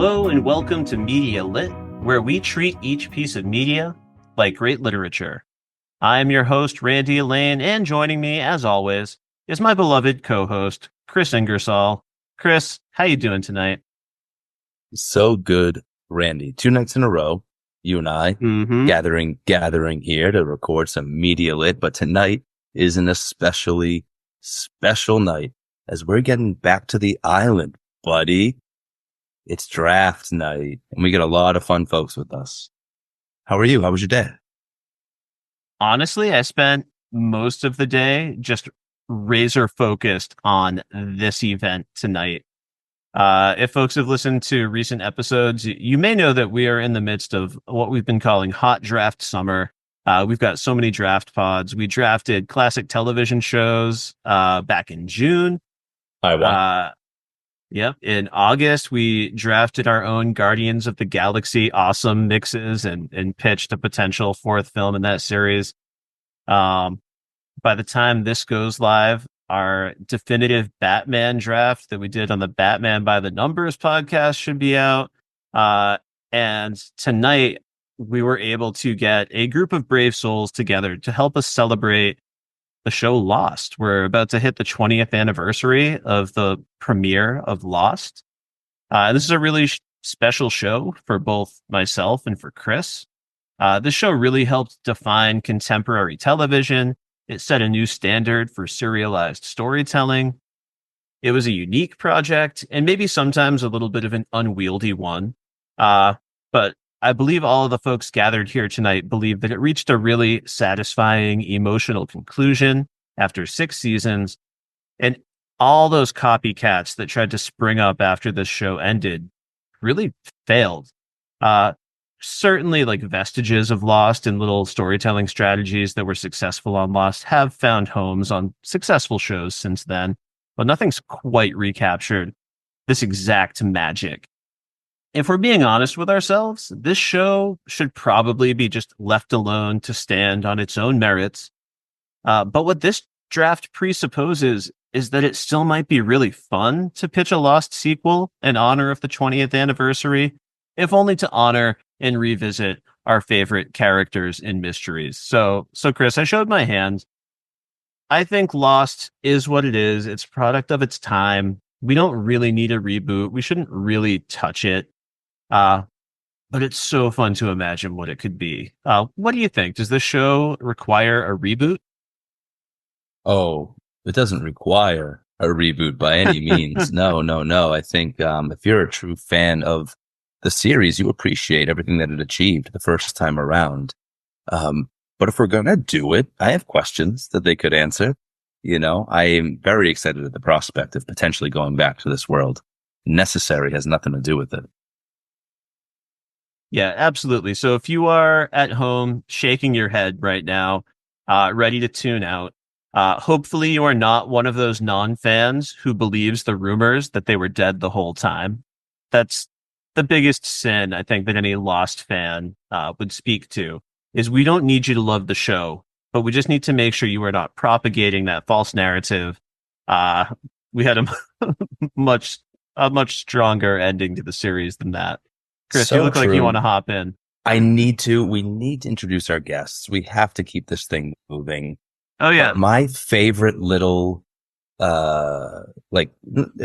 Hello and welcome to Media Lit, where we treat each piece of media like great literature. I am your host, Randy Elaine, and joining me, as always, is my beloved co-host, Kris Ingersoll. Kris, how you doing tonight? So good, Randy. 2 nights in a row, you and I gathering here to record some Media Lit, but tonight is an especially special night as we're getting back to the island, buddy. It's draft night, and we got a lot of fun folks with us. How are you? How was your day? Honestly, I spent most of the day just razor focused on this event tonight. If folks have listened to recent episodes, you may know that we are in the midst of what we've been calling hot draft summer. We've got so many draft pods. We drafted classic television shows back in June. I won. Yep. In August, we drafted our own Guardians of the Galaxy awesome mixes and pitched a potential fourth film in that series. By the time this goes live, our definitive Batman draft that we did on the Batman by the Numbers podcast should be out. And tonight, we were able to get a group of brave souls together to help us celebrate the show Lost. We're about to hit the 20th anniversary of the premiere of Lost. This is a really special show for both myself and for Kris. This show really helped define contemporary television. It set a new standard for serialized storytelling. It was a unique project and maybe sometimes a little bit of an unwieldy one. But I believe all of the folks gathered here tonight believe that it reached a really satisfying emotional conclusion after 6 seasons. And all those copycats that tried to spring up after this show ended really failed. Certainly like vestiges of Lost and little storytelling strategies that were successful on Lost have found homes on successful shows since then, but nothing's quite recaptured this exact magic. If we're being honest with ourselves, this show should probably be just left alone to stand on its own merits. But what this draft presupposes is that it still might be really fun to pitch a Lost sequel in honor of the 20th anniversary, if only to honor and revisit our favorite characters and mysteries. So Kris, I showed my hand. I think Lost is what it is. It's a product of its time. We don't really need a reboot. We shouldn't really touch it. But it's so fun to imagine what it could be. What do you think? Does this show require a reboot? Oh, it doesn't require a reboot by any means. No. I think if you're a true fan of the series, you appreciate everything that it achieved the first time around. But if we're going to do it, I have questions that they could answer. You know, I am very excited at the prospect of potentially going back to this world. Necessary has nothing to do with it. Yeah, absolutely. So if you are at home shaking your head right now, ready to tune out, hopefully you are not one of those non-fans who believes the rumors that they were dead the whole time. That's the biggest sin I think that any Lost fan would speak to, is we don't need you to love the show, but we just need to make sure you are not propagating that false narrative. We had a much stronger ending to the series than that. Kris, So you look like you true. want to hop in. We need to introduce our guests. We have to keep this thing moving. Oh, yeah. But my favorite little, it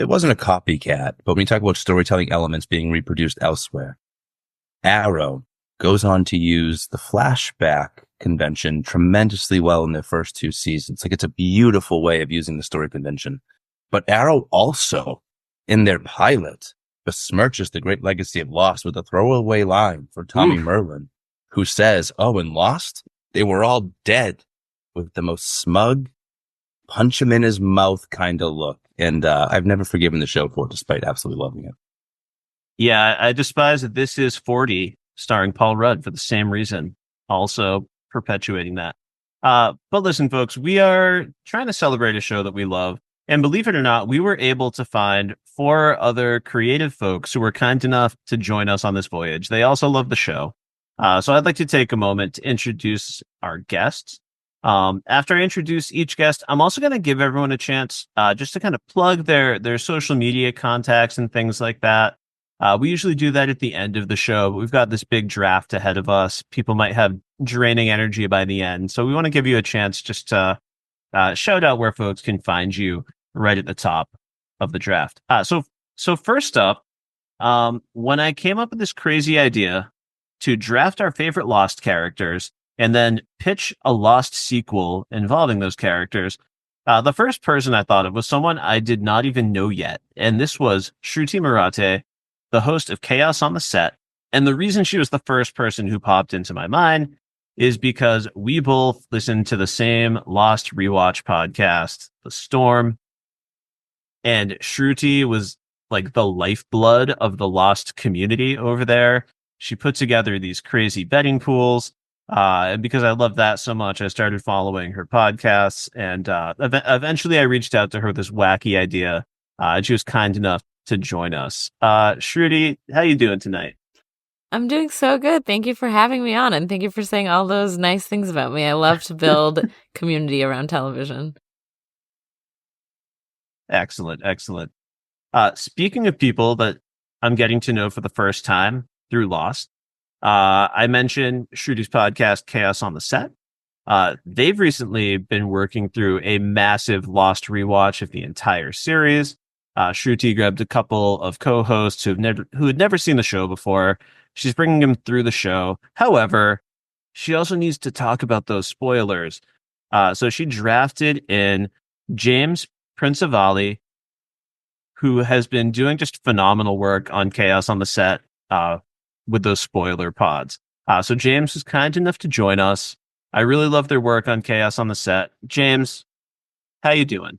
wasn't a copycat, but when you talk about storytelling elements being reproduced elsewhere, Arrow goes on to use the flashback convention tremendously well in their first 2 seasons. Like, it's a beautiful way of using the story convention. But Arrow also, in their pilot, besmirches the great legacy of Lost with a throwaway line for Tommy Merlin, who says, "Oh, in Lost, they were all dead," with the most smug, punch him in his mouth kind of look. And I've never forgiven the show for it, despite absolutely loving it. Yeah, I despise that This Is 40, starring Paul Rudd, for the same reason, also perpetuating that. But listen, folks, we are trying to celebrate a show that we love. And believe it or not, we were able to find 4 other creative folks who were kind enough to join us on this voyage. They also love the show. So I'd like to take a moment to introduce our guests. After I introduce each guest, I'm also going to give everyone a chance just to kind of plug their social media contacts and things like that. We usually do that at the end of the show, but we've got this big draft ahead of us. People might have draining energy by the end. So we want to give you a chance just to shout out where folks can find you right at the top of the draft. So first up, when I came up with this crazy idea to draft our favorite Lost characters and then pitch a Lost sequel involving those characters, the first person I thought of was someone I did not even know yet. And this was Shruti Murate, the host of Chaos on the Set. And the reason she was the first person who popped into my mind is because we both listened to the same Lost rewatch podcast, The Storm. And Shruti was like the lifeblood of the Lost community over there. She put together these crazy betting pools. And because I love that so much, I started following her podcasts. And eventually I reached out to her with this wacky idea. And she was kind enough to join us. Shruti, how you doing tonight? I'm doing so good. Thank you for having me on, and thank you for saying all those nice things about me. I love to build community around television. Excellent. Speaking of people that I'm getting to know for the first time through Lost, I mentioned Shruti's podcast, Chaos on the Set. They've recently been working through a massive Lost rewatch of the entire series. Shruti grabbed a couple of co-hosts who had never seen the show before. She's bringing them through the show. However, she also needs to talk about those spoilers. So she drafted in James Principali, who has been doing just phenomenal work on Chaos on the Set with those spoiler pods. So James was kind enough to join us. I really love their work on Chaos on the Set. James, how you doing?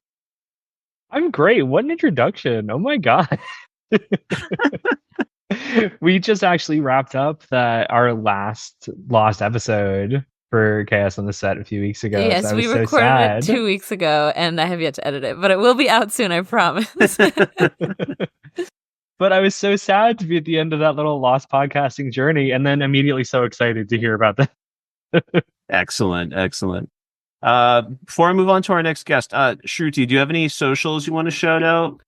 I'm great. What an introduction. Oh my God. We just actually wrapped up our last Lost episode for Chaos on the Set a few weeks ago. Yes, so we recorded it 2 weeks ago, and I have yet to edit it, but it will be out soon, I promise. But I was so sad to be at the end of that little Lost podcasting journey, and then immediately so excited to hear about that. Excellent. Before I move on to our next guest, Shruti, do you have any socials you want to shout out?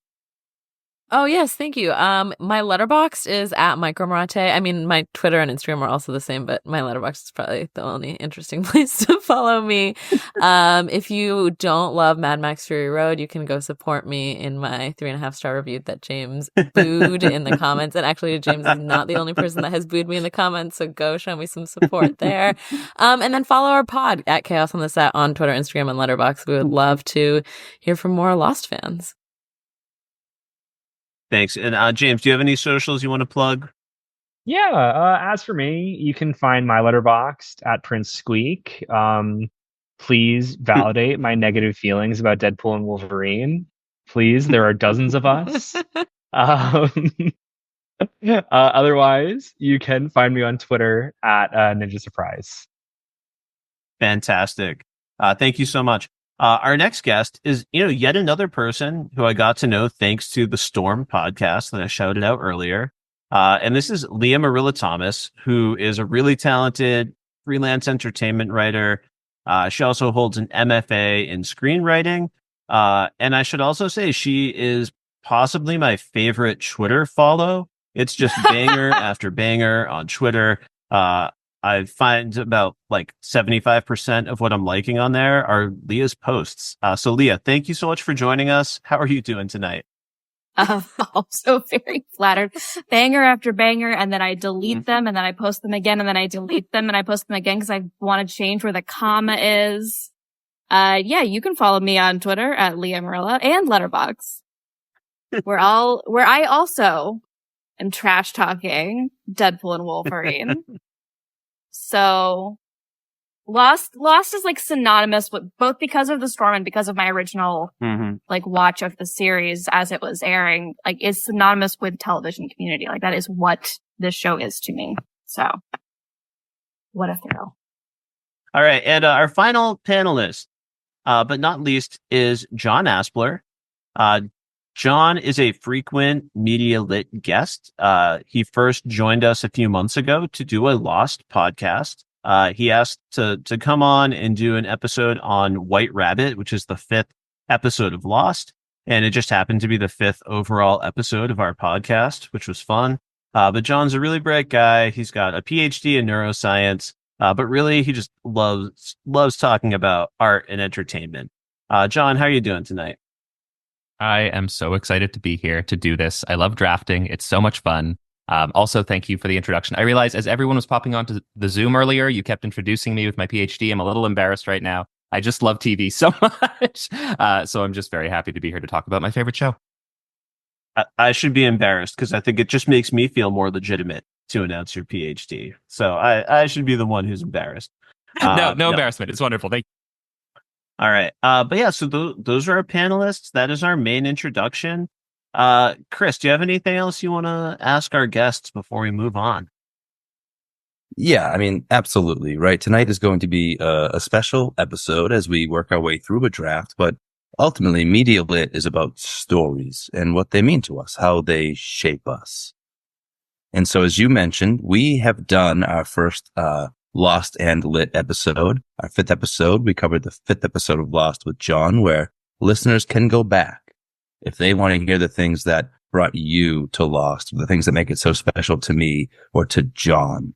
Oh, yes, thank you. My letterboxd is at @micromorate. I mean, my Twitter and Instagram are also the same, but my letterboxd is probably the only interesting place to follow me. If you don't love Mad Max Fury Road, you can go support me in my 3.5-star review that James booed in the comments. And actually, James is not the only person that has booed me in the comments, so go show me some support there. And then follow our pod at Chaos on the Set on Twitter, Instagram, and Letterboxd. We would love to hear from more Lost fans. Thanks. And James, do you have any socials you want to plug? Yeah. As for me, you can find my letterboxd at Prince Squeak. Please validate my negative feelings about Deadpool and Wolverine. Please, there are dozens of us. Otherwise, you can find me on Twitter at Ninja Surprise. Fantastic. Thank you so much. Our next guest is, yet another person who I got to know thanks to the Storm podcast that I shouted out earlier. And this is Leah Marilla Thomas, who is a really talented freelance entertainment writer. She also holds an MFA in screenwriting. And I should also say she is possibly my favorite Twitter follow. It's just banger after banger on Twitter. I find about 75% of what I'm liking on there are Leah's posts. So Leah, thank you so much for joining us. How are you doing tonight? Also very flattered. Banger after banger, and then I delete them, and then I post them again, and then I delete them, and I post them again because I want to change where the comma is. Yeah, you can follow me on Twitter at Leah Marilla and Letterboxd. where I also am trash talking Deadpool and Wolverine. So Lost is synonymous with both because of the Storm and because of my original watch of the series as it was airing, is synonymous with television community. That is what this show is to me. So what a thrill. All right. And our final panelist, but not least, is John Aspler. John is a frequent Media Lit guest. He first joined us a few months ago to do a Lost podcast. He asked to come on and do an episode on White Rabbit, which is the 5th episode of Lost. and it just happened to be the 5th overall episode of our podcast, which was fun. But John's a really bright guy. He's got a PhD in neuroscience, but really he just loves talking about art and entertainment. John, how are you doing tonight? I am so excited to be here to do this. I love drafting. It's so much fun. Also, thank you for the introduction. I realized as everyone was popping onto the Zoom earlier, you kept introducing me with my PhD. I'm a little embarrassed right now. I just love TV so much. So I'm just very happy to be here to talk about my favorite show. I should be embarrassed because I think it just makes me feel more legitimate to announce your PhD. So I should be the one who's embarrassed. No embarrassment. It's wonderful. Thank you. All right. But yeah, so those are our panelists. That is our main introduction. Kris, do you have anything else you want to ask our guests before we move on? Yeah, I mean, absolutely. Right. Tonight is going to be a special episode as we work our way through a draft, but ultimately Media Lit is about stories and what they mean to us, how they shape us. And so, as you mentioned, we have done our first, Lost and Lit episode. Our 5th episode, we covered the 5th episode of Lost with John, where listeners can go back if they want to hear the things that brought you to Lost, the things that make it so special to me or to John.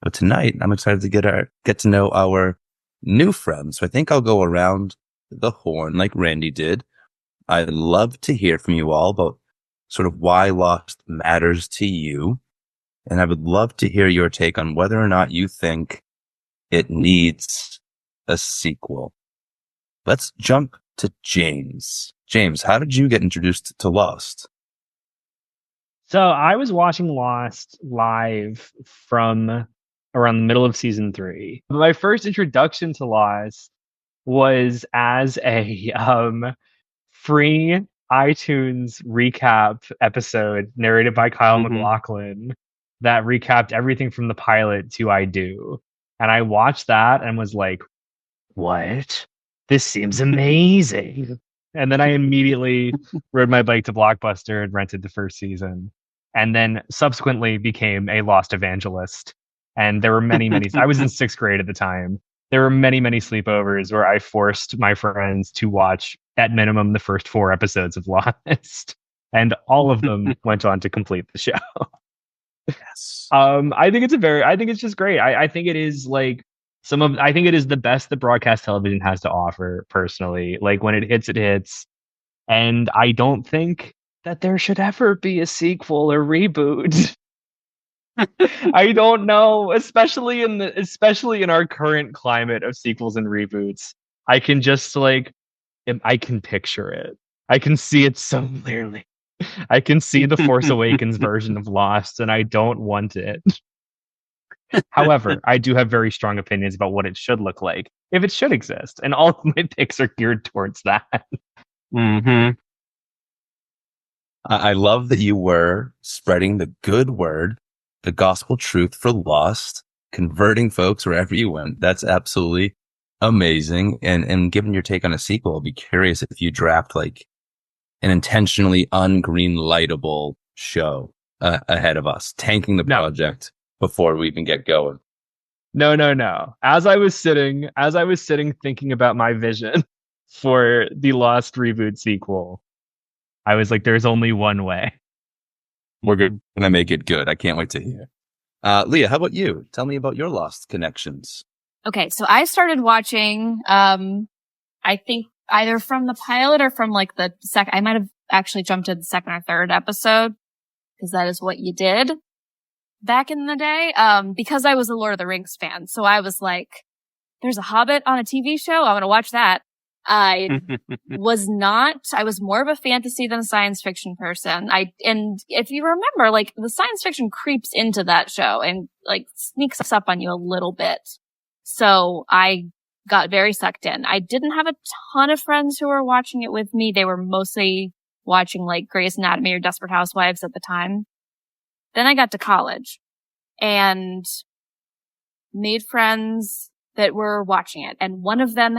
But tonight, I'm excited to get to know our new friends. So I think I'll go around the horn like Randy did. I'd love to hear from you all about sort of why Lost matters to you. And I would love to hear your take on whether or not you think it needs a sequel. Let's jump to James. James, how did you get introduced to Lost? So I was watching Lost live from around the middle of season 3. My first introduction to Lost was as a free iTunes recap episode narrated by Kyle MacLachlan that recapped everything from the pilot to I Do. And I watched that and was like, what? This seems amazing. And then I immediately rode my bike to Blockbuster and rented the first season. And then subsequently became a Lost evangelist. And there were many, I was in 6th grade at the time. There were many, many sleepovers where I forced my friends to watch at minimum the first 4 episodes of Lost. And all of them went on to complete the show. Yes. I think it's just great. I think it is like I think it is the best that broadcast television has to offer, personally. Like, when it hits. And I don't think that there should ever be a sequel or reboot. I don't know, especially in our current climate of sequels and reboots. I can just I can picture it. I can see it so clearly. I can see the Force Awakens version of Lost, and I don't want it. However, I do have very strong opinions about what it should look like, if it should exist, and all of my picks are geared towards that. Mm-hmm. I love that you were spreading the good word, the gospel truth for Lost, converting folks wherever you went. That's absolutely amazing. And given your take on a sequel, I'll be curious if you draft like an intentionally ungreenlightable show ahead of us, tanking the project before we even get going. No. As I was sitting thinking about my vision for the Lost reboot sequel, I was like, there's only one way. We're going to make it good. I can't wait to hear. Leah, how about you? Tell me about your Lost connections. Okay, so I started watching, I think either from the pilot or from like the second, I might have actually jumped to the 2nd or 3rd episode, because that is what you did back in the day, because I was a Lord of the Rings fan. So I was like, there's a Hobbit on a TV show? I want to watch that. I was more of a fantasy than a science fiction person. And if you remember, like, the science fiction creeps into that show and like sneaks up on you a little bit. So I got very sucked in. I didn't have a ton of friends who were watching it with me. They were mostly watching like Grey's Anatomy or Desperate Housewives at the time. Then I got to college and made friends that were watching it. And one of them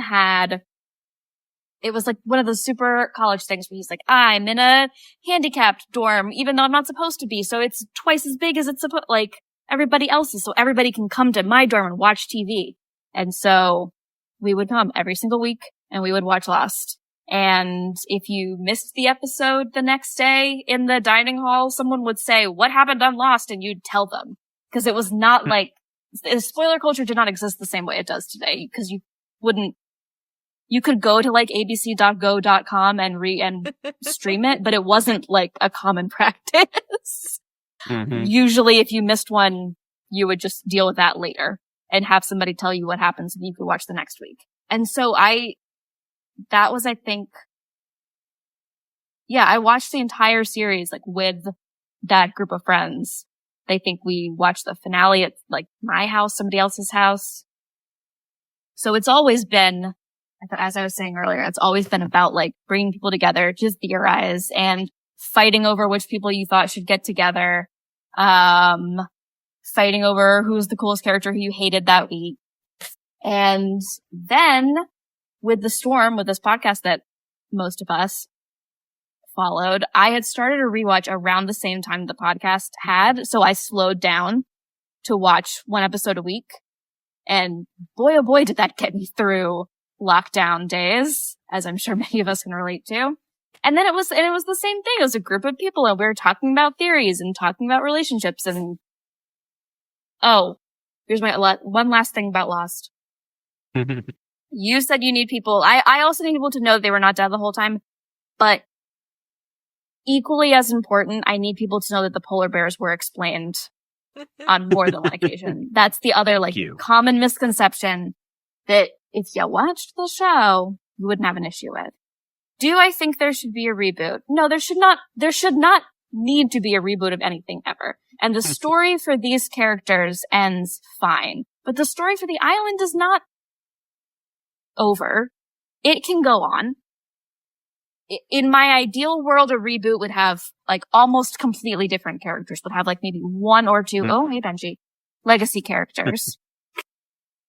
it was like one of those super college things where he's like, I'm in a handicapped dorm, even though I'm not supposed to be. So it's twice as big as it's like everybody else's. So everybody can come to my dorm and watch TV. And so we would come every single week and we would watch Lost. And if you missed the episode the next day in the dining hall, someone would say, "What happened on Lost?" And you'd tell them. Because it was not like, the spoiler culture did not exist the same way it does today. Because you could go to like abc.go.com and stream it, but it wasn't like a common practice. Mm-hmm. Usually if you missed one, you would just deal with that later and have somebody tell you what happens and you could watch the next week. And so that was, I think, yeah, I watched the entire series like with that group of friends. I think we watched the finale at like my house, somebody else's house. So it's always been, as I was saying earlier, it's always been about like bringing people together to theorize and fighting over which people you thought should get together. Fighting over who's the coolest character who you hated that week. And then with The Storm, with this podcast that most of us followed, I had started a rewatch around the same time the podcast had. So I slowed down to watch one episode a week. And boy, oh boy, did that get me through lockdown days, as I'm sure many of us can relate to. And then it was the same thing. It was a group of people and we were talking about theories and talking about relationships and, oh, here's one last thing about Lost. You said you need people. I also need people to know that they were not dead the whole time, but equally as important, I need people to know that the polar bears were explained on more than one occasion. That's the other common misconception that if you watched the show, you wouldn't have an issue with. Do I think there should be a reboot? No, there should not need to be a reboot of anything ever. And the story for these characters ends fine. But the story for the island is not over. It can go on. In my ideal world, a reboot would have like almost completely different characters, would have like maybe one or two, oh, hey, Benji, legacy characters.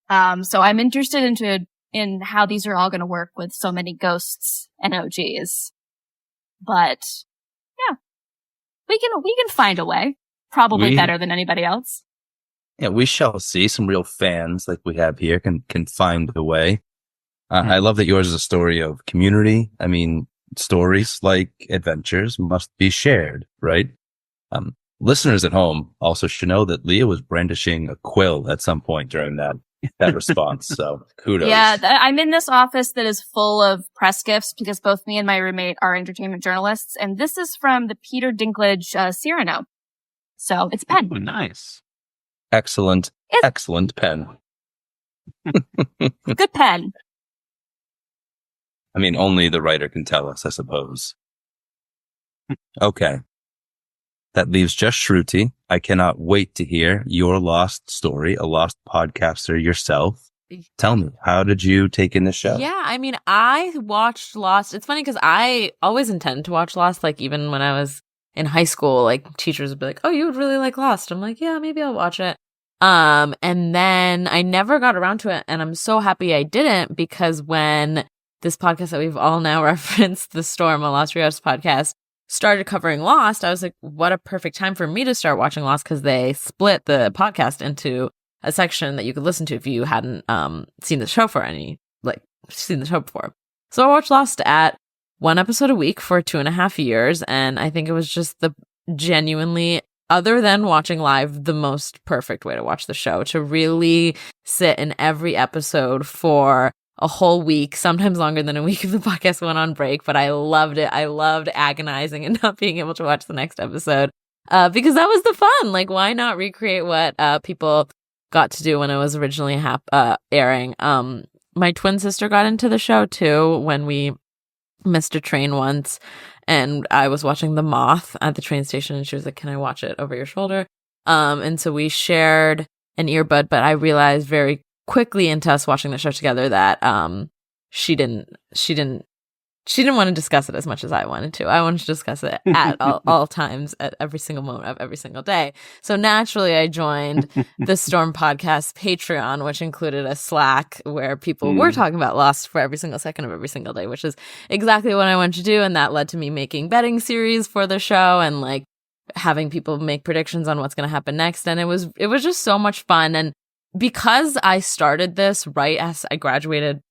So I'm interested in how these are all going to work with so many ghosts and OGs. But yeah, we can find a way, probably better than anybody else. Yeah, we shall see. Some real fans like we have here can find a way. I love that yours is a story of community. I mean, stories like adventures must be shared, right? Listeners at home also should know that Leah was brandishing a quill at some point during that response. So kudos. Yeah, I'm in this office that is full of press gifts because both me and my roommate are entertainment journalists. And this is from the Peter Dinklage Cyrano. So it's a pen. Oh, nice. Excellent pen. Good pen. I mean, only the writer can tell us, I suppose. Okay. That leaves just Shruti. I cannot wait to hear your Lost story, a Lost podcaster yourself. Tell me, how did you take in the show? Yeah, I mean, I watched Lost. It's funny because I always intended to watch Lost, like even when I was in high school, like teachers would be like, oh, you would really like Lost. I'm like, yeah, maybe I'll watch it. And then I never got around to it. And I'm so happy I didn't, because when this podcast that we've all now referenced, The Storm, a Lost Rewatch podcast, started covering Lost, I was like, what a perfect time for me to start watching Lost, because they split the podcast into a section that you could listen to if you hadn't seen the show before. So I watched Lost at one episode a week for 2.5 years, and I think it was just the genuinely, other than watching live, the most perfect way to watch the show, to really sit in every episode for a whole week, sometimes longer than a week if the podcast went on break, but I loved it. I loved agonizing and not being able to watch the next episode because that was the fun. Like, why not recreate what people got to do when it was originally airing? My twin sister got into the show too when we missed a train once, and I was watching The Moth at the train station, and she was like, can I watch it over your shoulder? And so we shared an earbud, but I realized very quickly into us watching the show together that she didn't want to discuss it as much as I wanted to. I wanted to discuss it at all times, at every single moment of every single day. So naturally, I joined the Storm podcast Patreon, which included a Slack where people were talking about Lost for every single second of every single day, which is exactly what I wanted to do. And that led to me making betting series for the show and like having people make predictions on what's going to happen next. And it was just so much fun. And because I started this right as I graduated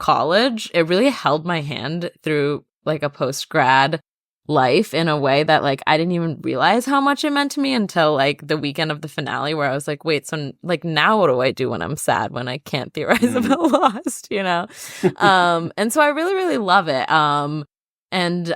college, it really held my hand through like a post-grad life in a way that like I didn't even realize how much it meant to me until like the weekend of the finale, where I was like, wait, so like now what do I do when I'm sad, when I can't theorize about Lost, you know? And so I really, really love it. And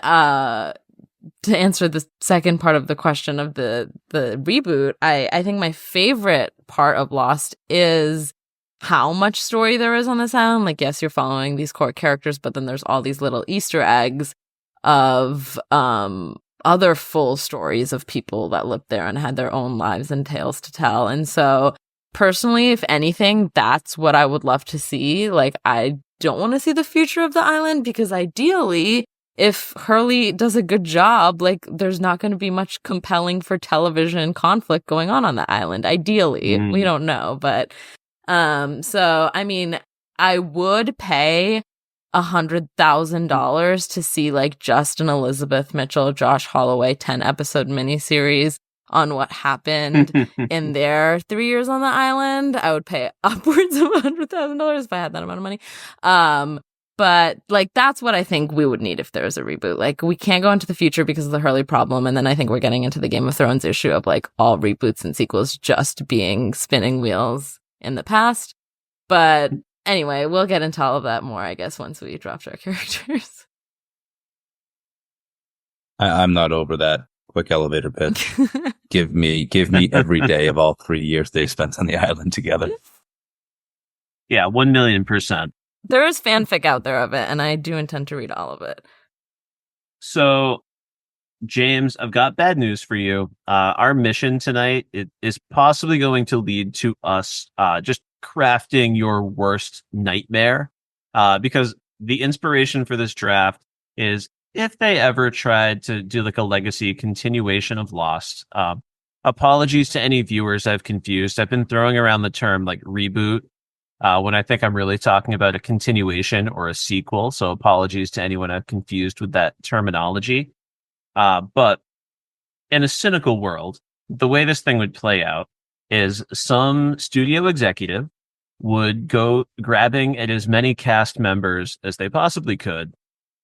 to answer the second part of the question of the reboot, I think my favorite part of Lost is how much story there is on this island. Like, yes, you're following these core characters, but then there's all these little Easter eggs of other full stories of people that lived there and had their own lives and tales to tell. And so personally, if anything, that's what I would love to see. Like, I don't want to see the future of the island, because ideally, if Hurley does a good job, like, there's not going to be much compelling for television conflict going on the island. Ideally, we don't know, but so I mean, I would pay $100,000 to see like just an Elizabeth Mitchell, Josh Holloway 10-episode miniseries on what happened in their 3 years on the island. I would pay upwards of $100,000 if I had that amount of money. But like, that's what I think we would need if there was a reboot. Like, we can't go into the future because of the Hurley problem. And then I think we're getting into the Game of Thrones issue of like all reboots and sequels just being spinning wheels in the past. But anyway, we'll get into all of that more, I guess, once we dropped our characters. I'm not over that quick elevator pitch. Give me every day of all 3 years they spent on the island together. Yeah, 1,000,000%. There is fanfic out there of it, and I do intend to read all of it. So, James, I've got bad news for you. Our mission tonight is possibly going to lead to us just crafting your worst nightmare, because the inspiration for this draft is if they ever tried to do like a legacy continuation of Lost. Apologies to any viewers I've confused. I've been throwing around the term like reboot when I think I'm really talking about a continuation or a sequel. So apologies to anyone I've confused with that terminology. But in a cynical world, the way this thing would play out is some studio executive would go grabbing at as many cast members as they possibly could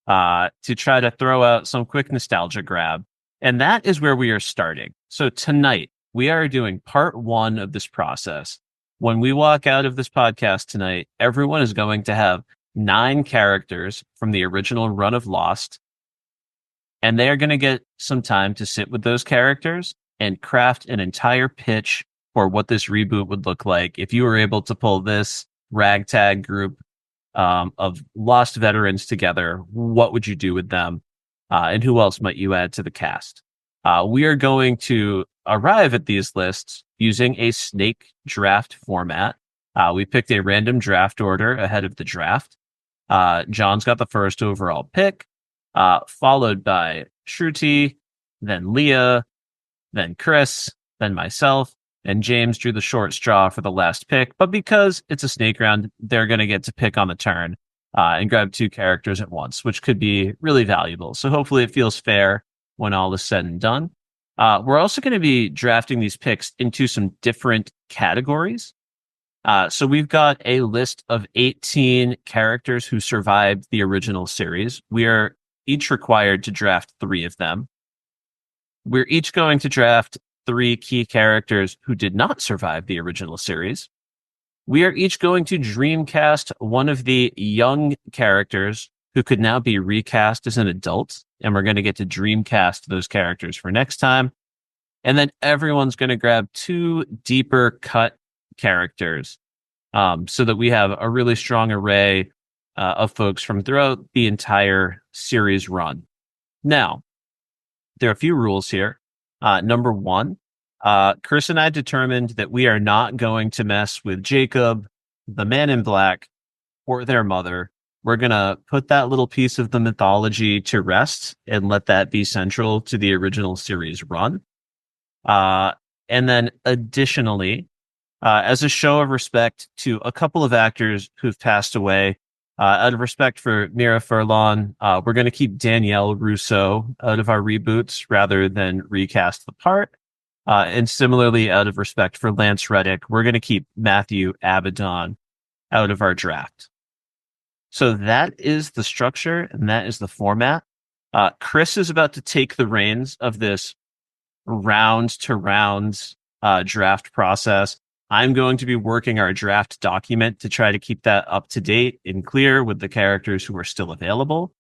to try to throw out some quick nostalgia grab. And that is where we are starting. So tonight, we are doing part 1 of this process. When we walk out of this podcast tonight, everyone is going to have 9 characters from the original run of Lost. And they are going to get some time to sit with those characters and craft an entire pitch for what this reboot would look like. If you were able to pull this ragtag group of Lost veterans together, what would you do with them? And who else might you add to the cast? We are going to arrive at these lists using a snake draft format. We picked a random draft order ahead of the draft. John's got the first overall pick, followed by Shruti, then Leah, then Kris, then myself, and James drew the short straw for the last pick. But because it's a snake round, they're going to get to pick on the turn and grab 2 characters at once, which could be really valuable. So hopefully it feels fair when all is said and done. We're also going to be drafting these picks into some different categories. So we've got a list of 18 characters who survived the original series. We are each required to draft 3 of them. We're each going to draft 3 key characters who did not survive the original series. We are each going to dreamcast one of the young characters who could now be recast as an adult, and we're going to get to dreamcast those characters for next time. And then everyone's going to grab 2 deeper cut characters, so that we have a really strong array of folks from throughout the entire series run. Now, there are a few rules here. Number 1, Kris and I determined that we are not going to mess with Jacob, the Man in Black, or their mother. We're going to put that little piece of the mythology to rest and let that be central to the original series run. And then additionally, as a show of respect to a couple of actors who've passed away, out of respect for Mira Furlan, we're going to keep Danielle Rousseau out of our reboots rather than recast the part. And similarly, out of respect for Lance Reddick, we're going to keep Matthew Abaddon out of our draft. So that is the structure and that is the format. Kris is about to take the reins of this round to round draft process. I'm going to be working our draft document to try to keep that up to date and clear with the characters who are still available.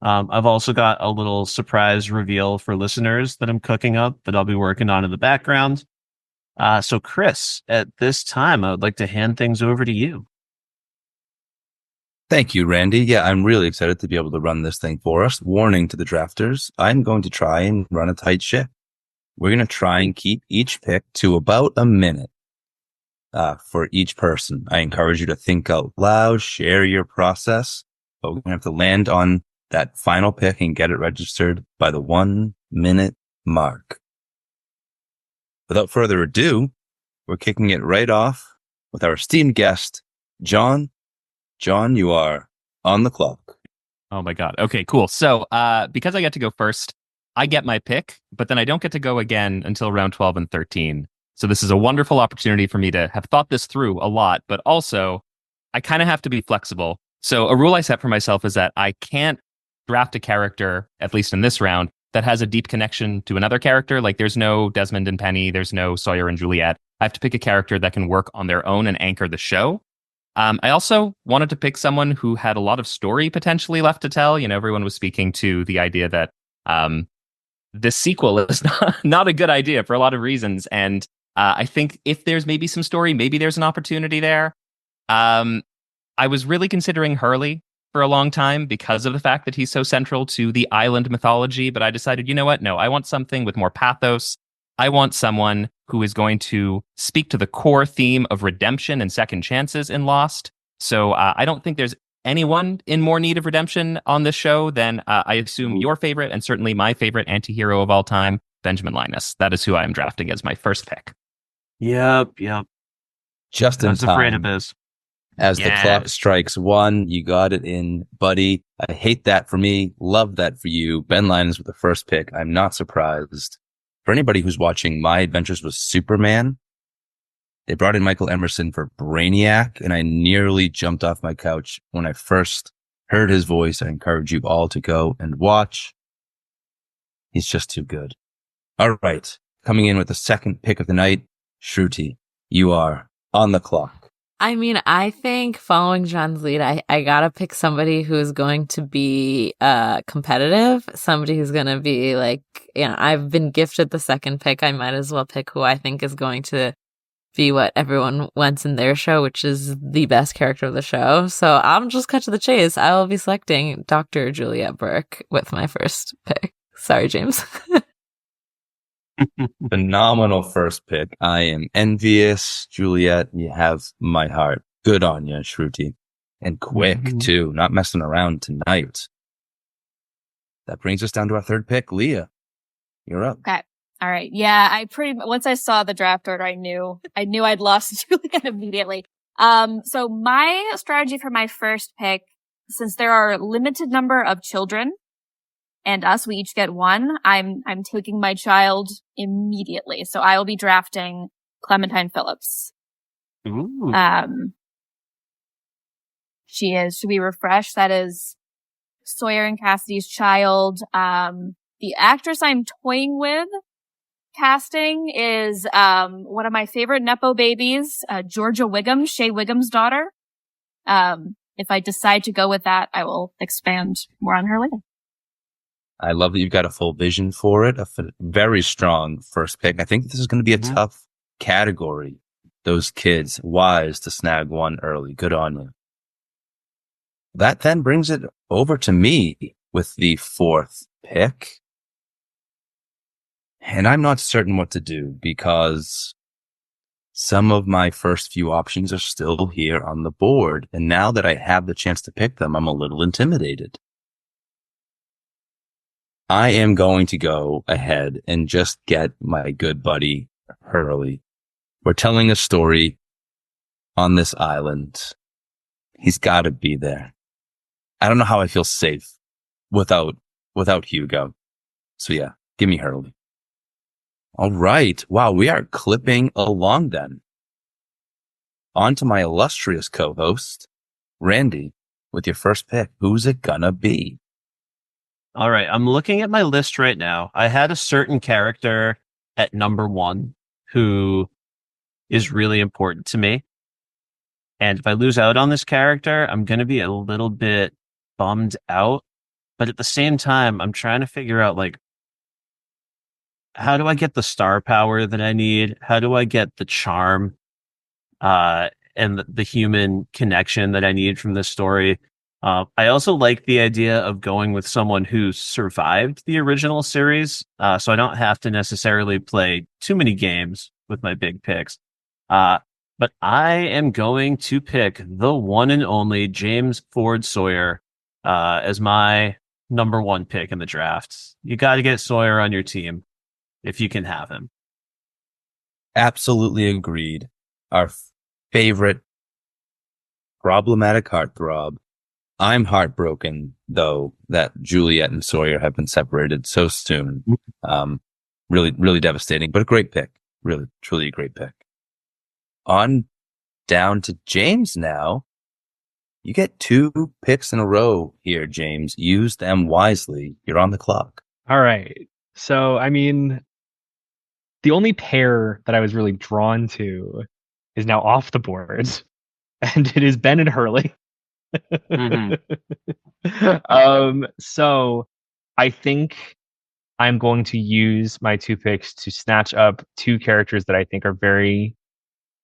I've also got a little surprise reveal for listeners that I'm cooking up that I'll be working on in the background. So Kris, at this time, I would like to hand things over to you. Thank you, Randy. Yeah, I'm really excited to be able to run this thing for us. Warning to the drafters, I'm going to try and run a tight ship. We're going to try and keep each pick to about a minute for each person. I encourage you to think out loud, share your process, but we're going to have to land on that final pick and get it registered by the 1 minute mark. Without further ado, we're kicking it right off with our esteemed guest, John. John, you are on the clock. Oh my God. Okay, cool. So because I get to go first, I get my pick, but then I don't get to go again until round 12 and 13. So this is a wonderful opportunity for me to have thought this through a lot, but also I kind of have to be flexible. So a rule I set for myself is that I can't draft a character, at least in this round, that has a deep connection to another character. Like there's no Desmond and Penny, there's no Sawyer and Juliet. I have to pick a character that can work on their own and anchor the show. I also wanted to pick someone who had a lot of story potentially left to tell. You know, everyone was speaking to the idea that this sequel is not a good idea for a lot of reasons. And I think if there's maybe some story, maybe there's an opportunity there. I was really considering Hurley for a long time because of the fact that he's so central to the island mythology. But I decided, you know what? No, I want something with more pathos. I want someone who is going to speak to the core theme of redemption and second chances in Lost. So I don't think there's anyone in more need of redemption on this show than I assume your favorite and certainly my favorite antihero of all time, Benjamin Linus. That is who I am drafting as my first pick. Yep. Just I in was afraid of time. this. As the clock strikes 1, you got it in, buddy. I hate that for me. Love that for you. Ben Linus with the first pick. I'm not surprised. For anybody who's watching My Adventures with Superman, they brought in Michael Emerson for Brainiac, and I nearly jumped off my couch when I first heard his voice. I encourage you all to go and watch. He's just too good. All right. Coming in with the second pick of the night, Shruti, you are on the clock. I mean, I think following John's lead, I gotta pick somebody who's going to be competitive, somebody who's gonna be like, you know, I've been gifted the second pick. I might as well pick who I think is going to be what everyone wants in their show, which is the best character of the show. So I'll just cut to the chase. I will be selecting Dr. Juliet Burke with my first pick. Sorry, James. Phenomenal first pick. I am envious. Juliet, you have my heart. Good on you, Shruti. And quick, too. Not messing around tonight. That brings us down to our third pick. Leah, you're up. Okay. All right. Yeah, once I saw the draft order, I knew I'd lost Juliet immediately. So my strategy for my first pick, since there are a limited number of children, and we each get one, I'm taking my child immediately. So I will be drafting Clementine Phillips. Ooh. Should we refresh? That is Sawyer and Cassidy's child. The actress I'm toying with casting is one of my favorite Nepo babies, Georgia Wiggum, Shea Wiggum's daughter. If I decide to go with that, I will expand more on her later. I love that you've got a full vision for it. A very strong first pick. I think this is going to be a tough category. Those kids, wise to snag one early. Good on you. That then brings it over to me with the fourth pick. And I'm not certain what to do because some of my first few options are still here on the board. And now that I have the chance to pick them, I'm a little intimidated. I am going to go ahead and just get my good buddy Hurley. We're telling a story on this island. He's got to be there. I don't know how I feel safe without Hugo. So yeah, give me Hurley. All right. Wow, we are clipping along then. On to my illustrious co-host, Randy. with your first pick. Who's it gonna be? All right, I'm looking at my list right now. I had a certain character at number 1 who is really important to me. And if I lose out on this character, I'm going to be a little bit bummed out. But at the same time, I'm trying to figure out, like, how do I get the star power that I need? How do I get the charm and the human connection that I need from this story? I also like the idea of going with someone who survived the original series, so I don't have to necessarily play too many games with my big picks. But I am going to pick the one and only James Ford Sawyer as my number 1 pick in the draft. You got to get Sawyer on your team if you can have him. Absolutely agreed. Our favorite problematic heartthrob. I'm heartbroken, though, that Juliet and Sawyer have been separated so soon. Really, really devastating, but a great pick. Really, truly a great pick. On down to James now. You get 2 picks in a row here, James. Use them wisely. You're on the clock. All right. So, I mean, the only pair that I was really drawn to is now off the board, and it is Ben and Hurley. So I think I'm going to use my 2 picks to snatch up 2 characters that I think are very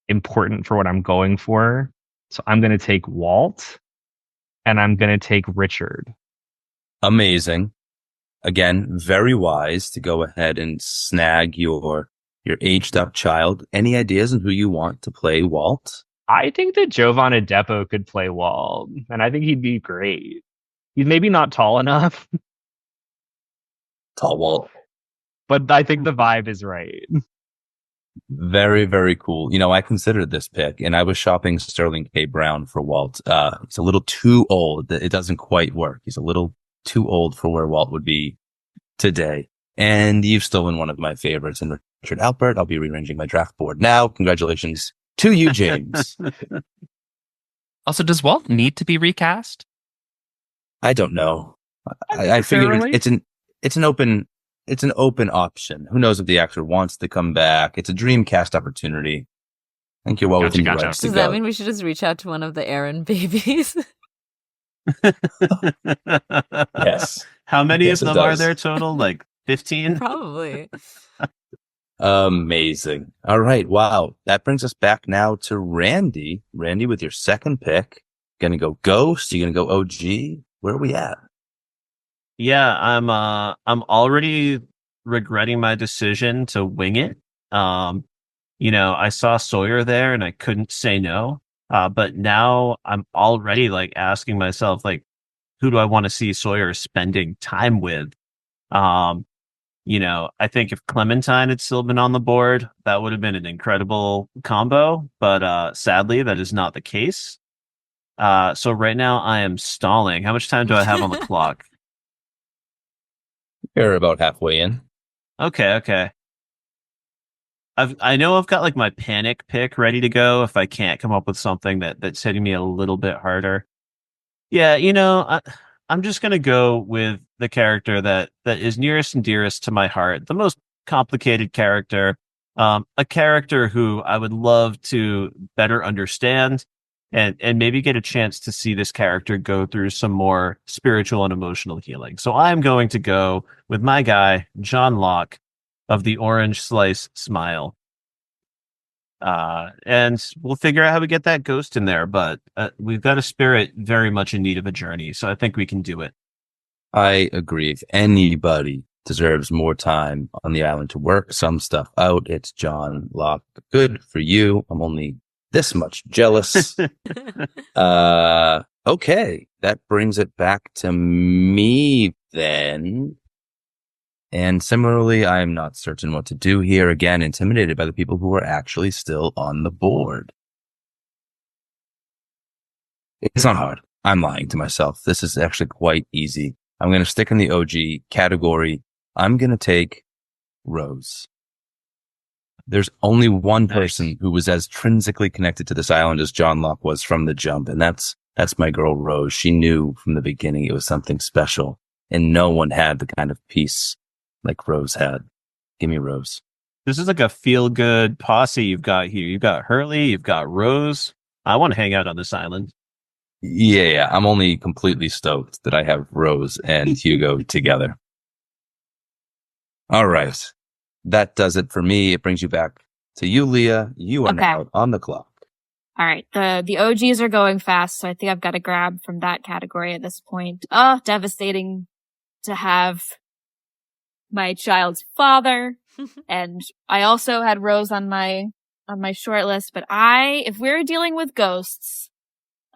important for what I'm going for. So I'm going to take Walt and I'm going to take Richard. Amazing. Again, very wise to go ahead and snag your aged up child. Any ideas on who you want to play Walt? I think that Jovan Adepo could play Walt, and I think he'd be great. He's maybe not tall enough, Tall Walt. but I think the vibe is right. Very, very cool. You know, I considered this pick, and I was shopping Sterling K. Brown for Walt. He's a little too old. It doesn't quite work. He's a little too old for where Walt would be today. And you've stolen one of my favorites in Richard Alpert. I'll be rearranging my draft board now. Congratulations to you, James. Also, does Walt need to be recast? I don't know. I figured it's an open option. Who knows if the actor wants to come back? It's a Dreamcast opportunity. I think you're well within your rights to Does go. that mean we should just reach out to one of the Aaron babies? Yes. How many Yes, of it them are does. there total? Like 15? Probably. Amazing. All right. Wow. That brings us back now to Randy. Randy, with your second pick, gonna go Ghost? You gonna go OG? Where are we at? Yeah, I'm already regretting my decision to wing it. I saw Sawyer there and I couldn't say no. But now I'm already like asking myself, like, who do I want to see Sawyer spending time with? I think if Clementine had still been on the board, that would have been an incredible combo. But sadly, that is not the case. So right now I am stalling. How much time do I have on the clock? You're about halfway in. Okay. I know I've got like my panic pick ready to go if I can't come up with something that's hitting me a little bit harder. Yeah, I'm just gonna go with the character that is nearest and dearest to my heart, the most complicated character, a character who I would love to better understand and maybe get a chance to see this character go through some more spiritual and emotional healing. So I'm going to go with my guy, John Locke of the Orange Slice Smile. And we'll figure out how we get that ghost in there, but we've got a spirit very much in need of a journey, so I think we can do it. I agree. If anybody deserves more time on the island to work some stuff out, it's John Locke. Good for you. I'm only this much jealous. Okay. That brings it back to me then. And similarly, I'm not certain what to do here. Again, intimidated by the people who are actually still on the board. It's not hard. I'm lying to myself. This is actually quite easy. I'm going to stick in the OG category. I'm going to take Rose. There's only one person who was as intrinsically connected to this island as John Locke was from the jump, and that's That's my girl, Rose. She knew from the beginning it was something special, and no one had the kind of peace like Rose had. Give me Rose. This is like a feel-good posse you've got here. You've got Hurley, you've got Rose. I want to hang out on this island. Yeah, I'm only completely stoked that I have Rose and Hugo together. All right. That does it for me. It brings you back to you, Leah. You are now on the clock. All right. The OGs are going fast, so I think I've got to grab from that category at this point. Oh, devastating to have my child's father. And I also had Rose on my short list, but if we're dealing with ghosts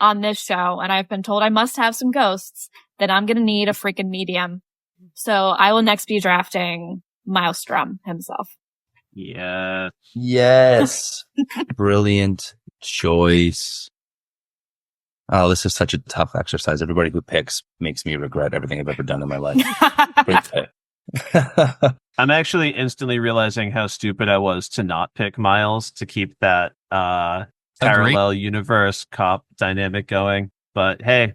on this show, and I've been told I must have some ghosts, then I'm going to need a freaking medium. So I will next be drafting Maelstrom himself. Yeah. Yes. Brilliant choice. Oh, this is such a tough exercise. Everybody who picks makes me regret everything I've ever done in my life. I'm actually instantly realizing how stupid I was to not pick Miles to keep that parallel universe cop dynamic going. But hey,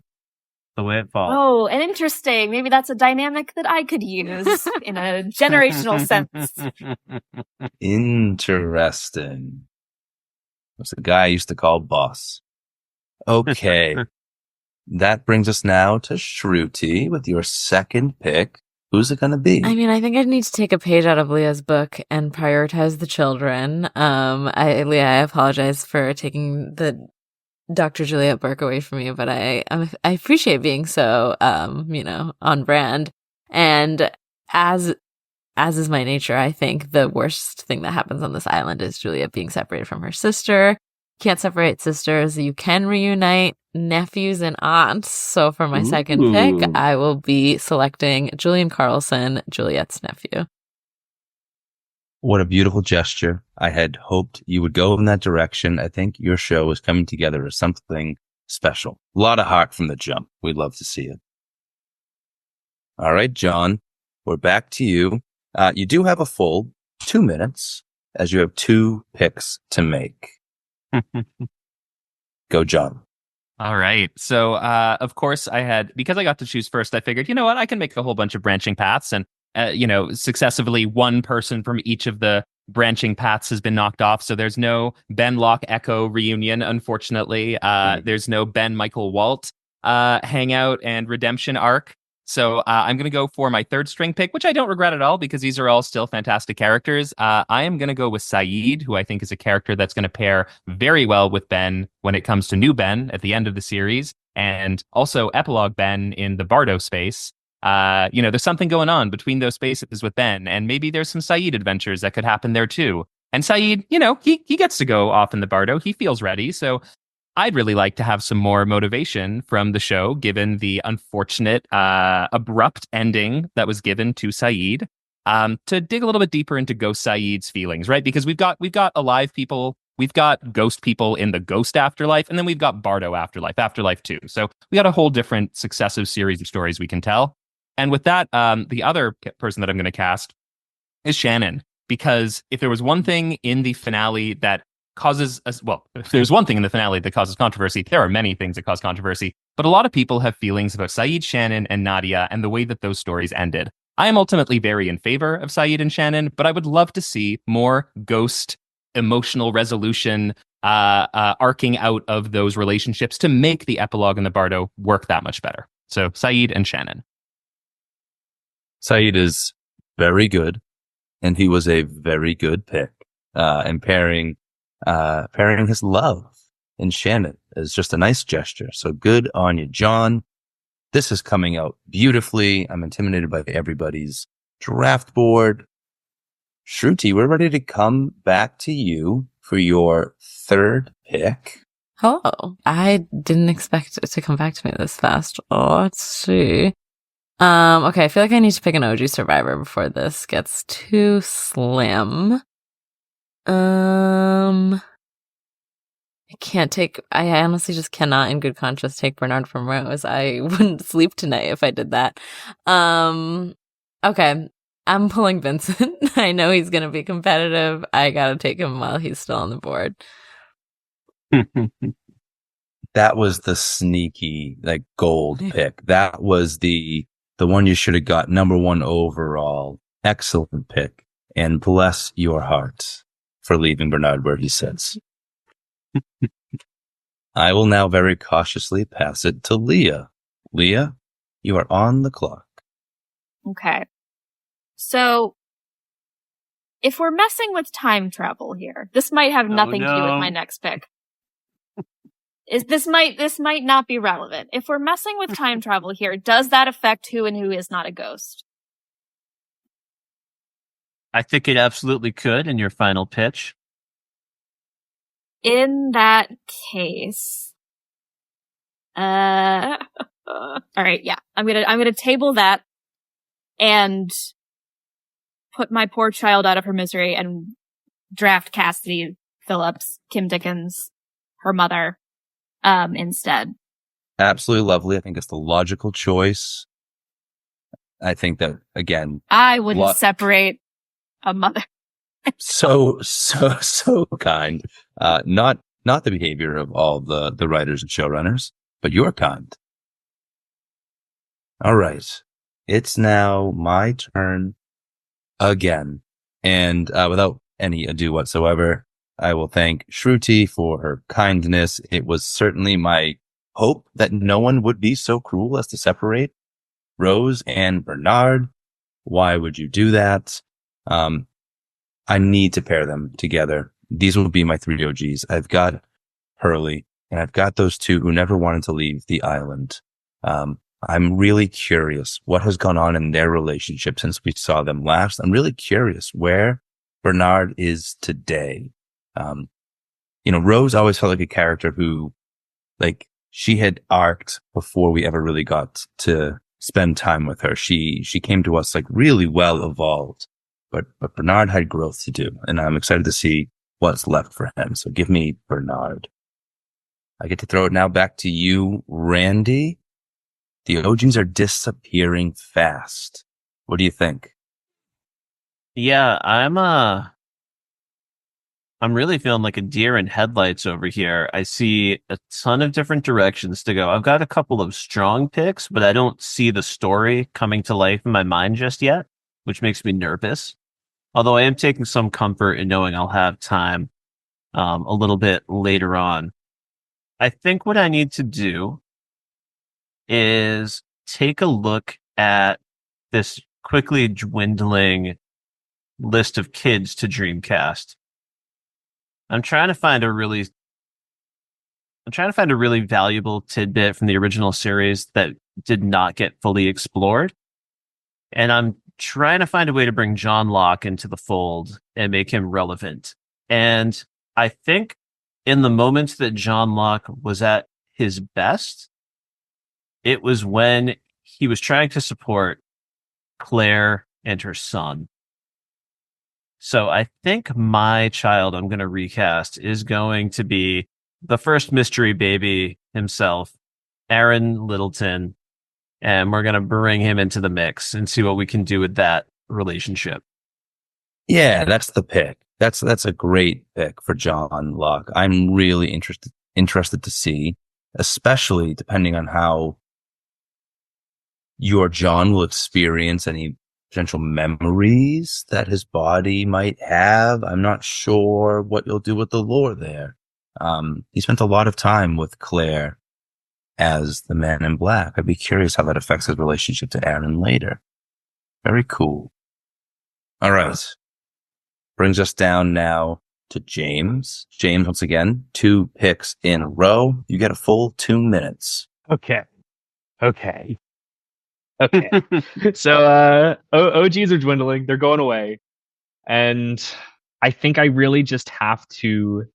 the way it falls. Oh, and interesting. Maybe that's a dynamic that I could use in a generational sense. Interesting. That's the guy I used to call boss. Okay. That brings us now to Shruti with your second pick. Who's it going to be? I mean, I think I need to take a page out of Leah's book and prioritize the children. Leah, I apologize for taking the Dr. Juliet Burke away from you, but I appreciate being so, on brand. And as is my nature, I think the worst thing that happens on this island is Juliet being separated from her sister. Can't separate sisters. You can reunite nephews and aunts. So for my second pick, I will be selecting Julian Carlson, Juliet's nephew. What a beautiful gesture. I had hoped you would go in that direction. I think your show is coming together as something special. A lot of heart from the jump. We'd love to see it. All right, John, we're back to you. You do have a full 2 minutes as you have 2 picks to make. Go, John. All right. So, of course, because I got to choose first, I figured, you know what, I can make a whole bunch of branching paths. And, successively one person from each of the branching paths has been knocked off. So there's no Ben Locke Echo reunion, unfortunately. There's no Ben Michael Walt hangout and redemption arc. So I'm going to go for my third string pick, which I don't regret at all because these are all still fantastic characters. I am going to go with Saeed, who I think is a character that's going to pair very well with Ben when it comes to new Ben at the end of the series, and also epilogue Ben in the Bardo space. There's something going on between those spaces with Ben, and maybe there's some Saeed adventures that could happen there too. And Saeed, he gets to go off in the Bardo. He feels ready. So I'd really like to have some more motivation from the show, given the unfortunate, abrupt ending that was given to Saeed, to dig a little bit deeper into Ghost Saeed's feelings, right? Because we've got alive people, we've got ghost people in the ghost afterlife, and then we've got Bardo afterlife 2. So we got a whole different successive series of stories we can tell. And with that, the other person that I'm going to cast is Shannon, because if there was one thing in the finale that if there's one thing in the finale that causes controversy, there are many things that cause controversy, but a lot of people have feelings about Saeed, Shannon, and Nadia and the way that those stories ended. I am ultimately very in favor of Saeed and Shannon, but I would love to see more ghost emotional resolution, arcing out of those relationships to make the epilogue and the Bardo work that much better. So Saeed and Shannon. Saeed is very good, and he was a very good pick. And pairing his love in Shannon is just a nice gesture. So good on you, John. This is coming out beautifully. I'm intimidated by everybody's draft board. Shruti, we're ready to come back to you for your third pick. Oh, I didn't expect it to come back to me this fast. Oh, let's see. Okay, I feel like I need to pick an OG survivor before this gets too slim. I honestly just cannot in good conscience take Bernard from Rose. I wouldn't sleep tonight if I did that. Okay, I'm pulling Vincent. I know he's gonna be competitive. I gotta take him while he's still on the board. That was the sneaky, like, gold pick. That was the one you should have got, number 1 overall. Excellent pick. And bless your heart for leaving Bernard where he sits. I will now very cautiously pass it to Leah. Leah, you are on the clock. Okay. So, if we're messing with time travel here, this might have nothing to do with my next pick. This might not be relevant. If we're messing with time travel here, does that affect who and who is not a ghost? I think it absolutely could in your final pitch. In that case, all right, yeah, I'm gonna table that and put my poor child out of her misery and draft Cassidy Phillips, Kim Dickens, her mother, instead. Absolutely lovely. I think it's the logical choice. I think that, again, I wouldn't separate a mother. so kind. Not the behavior of all the writers and showrunners, but your kind. All right. It's now my turn again. And without any ado whatsoever, I will thank Shruti for her kindness. It was certainly my hope that no one would be so cruel as to separate Rose and Bernard. Why would you do that? I need to pair them together. These will be my 3 OGs. I've got Hurley, and I've got those 2 who never wanted to leave the island. I'm really curious what has gone on in their relationship since we saw them last. I'm really curious where Bernard is today. Rose always felt like a character who, like, she had arced before we ever really got to spend time with her. She came to us like really well evolved, but Bernard had growth to do, and I'm excited to see what's left for him. So give me Bernard. I get to throw it now back to you, Randy. The OGs are disappearing fast. What do you think? Yeah, I'm really feeling like a deer in headlights over here. I see a ton of different directions to go. I've got a couple of strong picks, but I don't see the story coming to life in my mind just yet, which makes me nervous. Although I am taking some comfort in knowing I'll have time a little bit later on. I think what I need to do is take a look at this quickly dwindling list of kids to Dreamcast. I'm trying to find a really valuable tidbit from the original series that did not get fully explored. And I'm trying to find a way to bring John Locke into the fold and make him relevant. And I think in the moments that John Locke was at his best, it was when he was trying to support Claire and her son. So I think my child I'm going to recast is going to be the first mystery baby himself, Aaron Littleton. And we're going to bring him into the mix and see what we can do with that relationship. Yeah, that's the pick. That's a great pick for John Locke. I'm really interested to see, especially depending on how your John will experience any potential memories that his body might have. I'm not sure what you'll do with the lore there. He spent a lot of time with Claire as the Man in Black. I'd be curious how that affects his relationship to Aaron later. Very cool. All right. Brings us down now to James. James, once again, 2 picks in a row. You get a full 2 minutes. Okay. So OGs are dwindling. They're going away. And I think I really just have to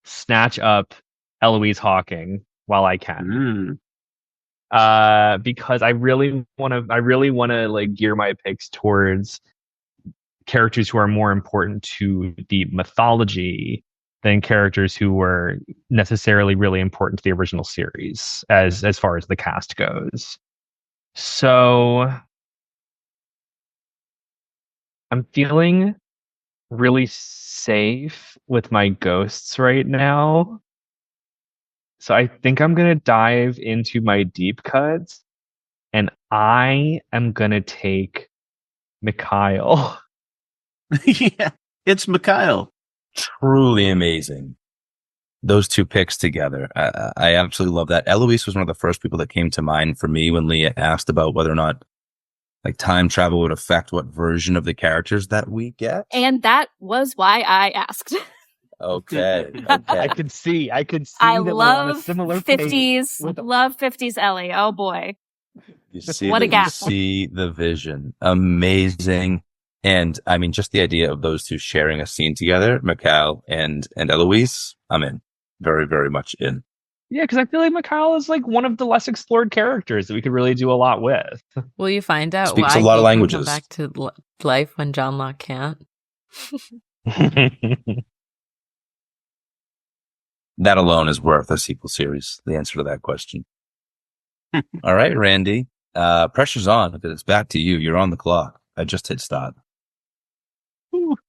snatch up Eloise Hawking while I can. Because I really want to like gear my picks towards characters who are more important to the mythology than characters who were necessarily really important to the original series as far as the cast goes. So I'm feeling really safe with my ghosts right now. So I think I'm gonna dive into my deep cuts, and I am gonna take Mikhail. Yeah, it's Mikhail. Truly amazing. Those two picks together. I absolutely love that. Eloise was one of the first people that came to mind for me when Leah asked about whether or not like time travel would affect what version of the characters that we get. And that was why I asked. Okay. I could see I that we're on a love similar page 50s, with- love 50s Ellie. Oh boy. You see, What a you gap. see the vision. Amazing. And I mean, just the idea of those two sharing a scene together, Mikhail and Eloise, I'm in. Very, very much in. Yeah, because I feel like Mikhail is like one of the less explored characters that we could really do a lot with. Will you find out Speaks why a lot of he can languages. come back to life when John Locke can't? That alone is worth a sequel series. The answer to that question. All right, Randy. Pressure's on because it's back to you. You're on the clock. I just hit stop.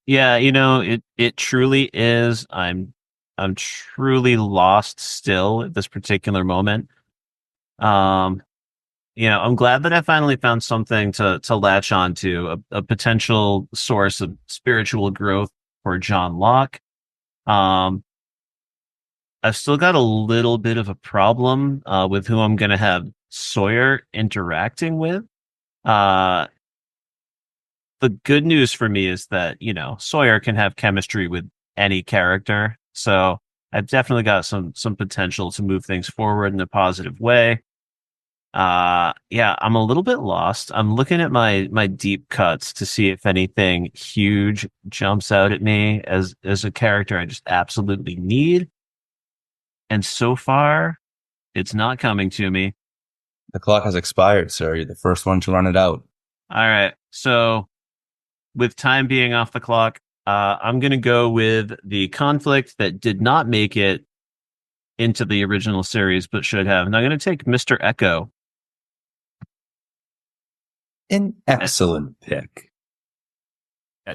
Yeah, it truly is. I'm truly lost still at this particular moment. I'm glad that I finally found something to latch onto, a potential source of spiritual growth for John Locke. I've still got a little bit of a problem with who I'm going to have Sawyer interacting with. The good news for me is that, Sawyer can have chemistry with any character. So I've definitely got some potential to move things forward in a positive way. Yeah, I'm a little bit lost. I'm looking at my deep cuts to see if anything huge jumps out at me as a character I just absolutely need. And so far, it's not coming to me. The clock has expired, sir. You're the first one to run it out. All right. So with time being off the clock, I'm going to go with the conflict that did not make it into the original series, but should have. And I'm going to take Mr. Echo. An excellent pick.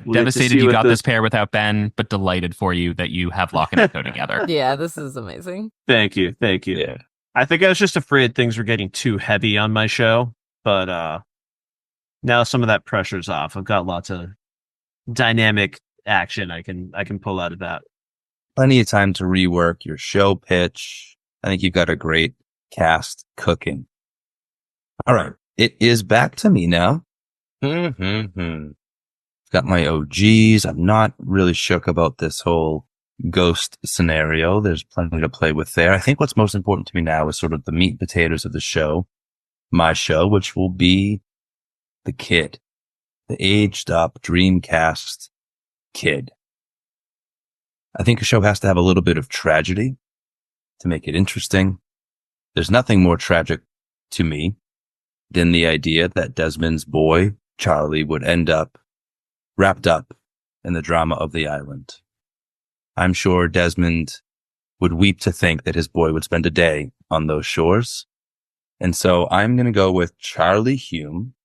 Devastated you got this pair without Ben, but delighted for you that you have Locke and Echo together. Yeah, this is amazing. Thank you. Yeah. I think I was just afraid things were getting too heavy on my show, but now some of that pressure's off. I've got lots of dynamic action I can pull out of that. Plenty of time to rework your show pitch. I think you've got a great cast cooking. All right. It is back to me now. Got my OGs. I'm not really shook about this whole ghost scenario. There's plenty to play with there. I think what's most important to me now is sort of the meat and potatoes of the show, my show, which will be the kid, the aged up Dreamcast kid. I think a show has to have a little bit of tragedy to make it interesting. There's nothing more tragic to me than the idea that Desmond's boy, Charlie, would end up wrapped up in the drama of the island. I'm sure Desmond would weep to think that his boy would spend a day on those shores. And so I'm going to go with Charlie Hume.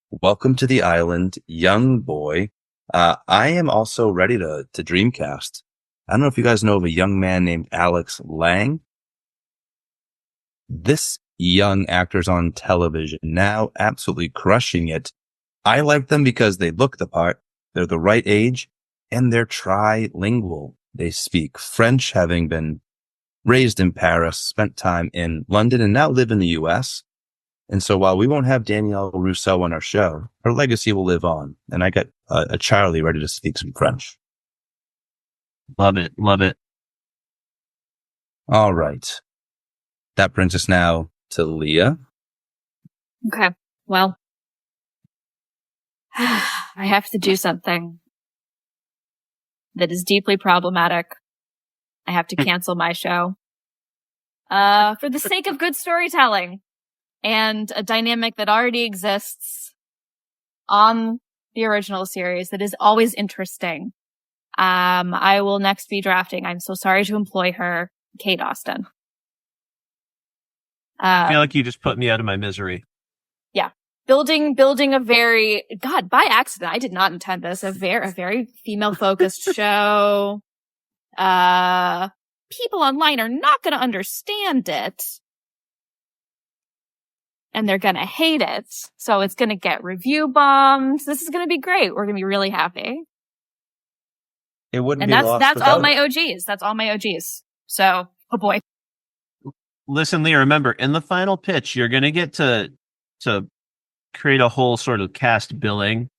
Welcome to the island, young boy. I am also ready to Dreamcast. I don't know if you guys know of a young man named Alex Lang. This young actor's on television now, absolutely crushing it. I like them because they look the part. They're the right age, and they're trilingual. They speak French, having been raised in Paris, spent time in London, and now live in the U.S. And so while we won't have Danielle Rousseau on our show, her legacy will live on. And I got a Charlie ready to speak some French. Love it. All right. That brings us now to Leah. Okay. Well, I have to do something that is deeply problematic. I have to cancel my show. For the sake of good storytelling and a dynamic that already exists on the original series that is always interesting. I will next be drafting. I'm so sorry to employ her, Kate Austen. I feel like you just put me out of my misery. Yeah. Building a very, God, by accident, I did not intend this, a very female focused show. people online are not going to understand it. And they're going to hate it. So it's going to get review bombs. This is going to be great. We're going to be really happy. It wouldn't And be lost that's all without my it. OGs. That's all my OGs. So, oh boy. Listen, Leah, remember, in the final pitch, you're going to get to create a whole sort of cast billing.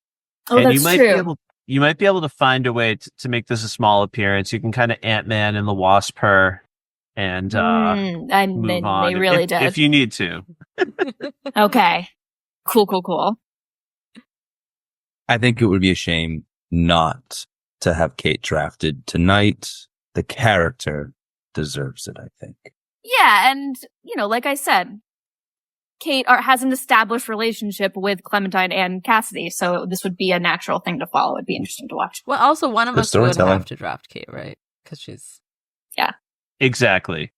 Oh, and that's true. You might be able to find a way to make this a small appearance. You can kind of Ant-Man and the Wasp her and And move on they really if, did. if you need to. Okay. Cool. I think it would be a shame not to have Kate drafted tonight. The character deserves it, I think. Yeah, and, like I said, Kate has an established relationship with Clementine and Cassidy, so this would be a natural thing to follow. It'd be interesting to watch. Well, also, one of The us would storytelling. have to draft Kate, right? Because she's... Exactly.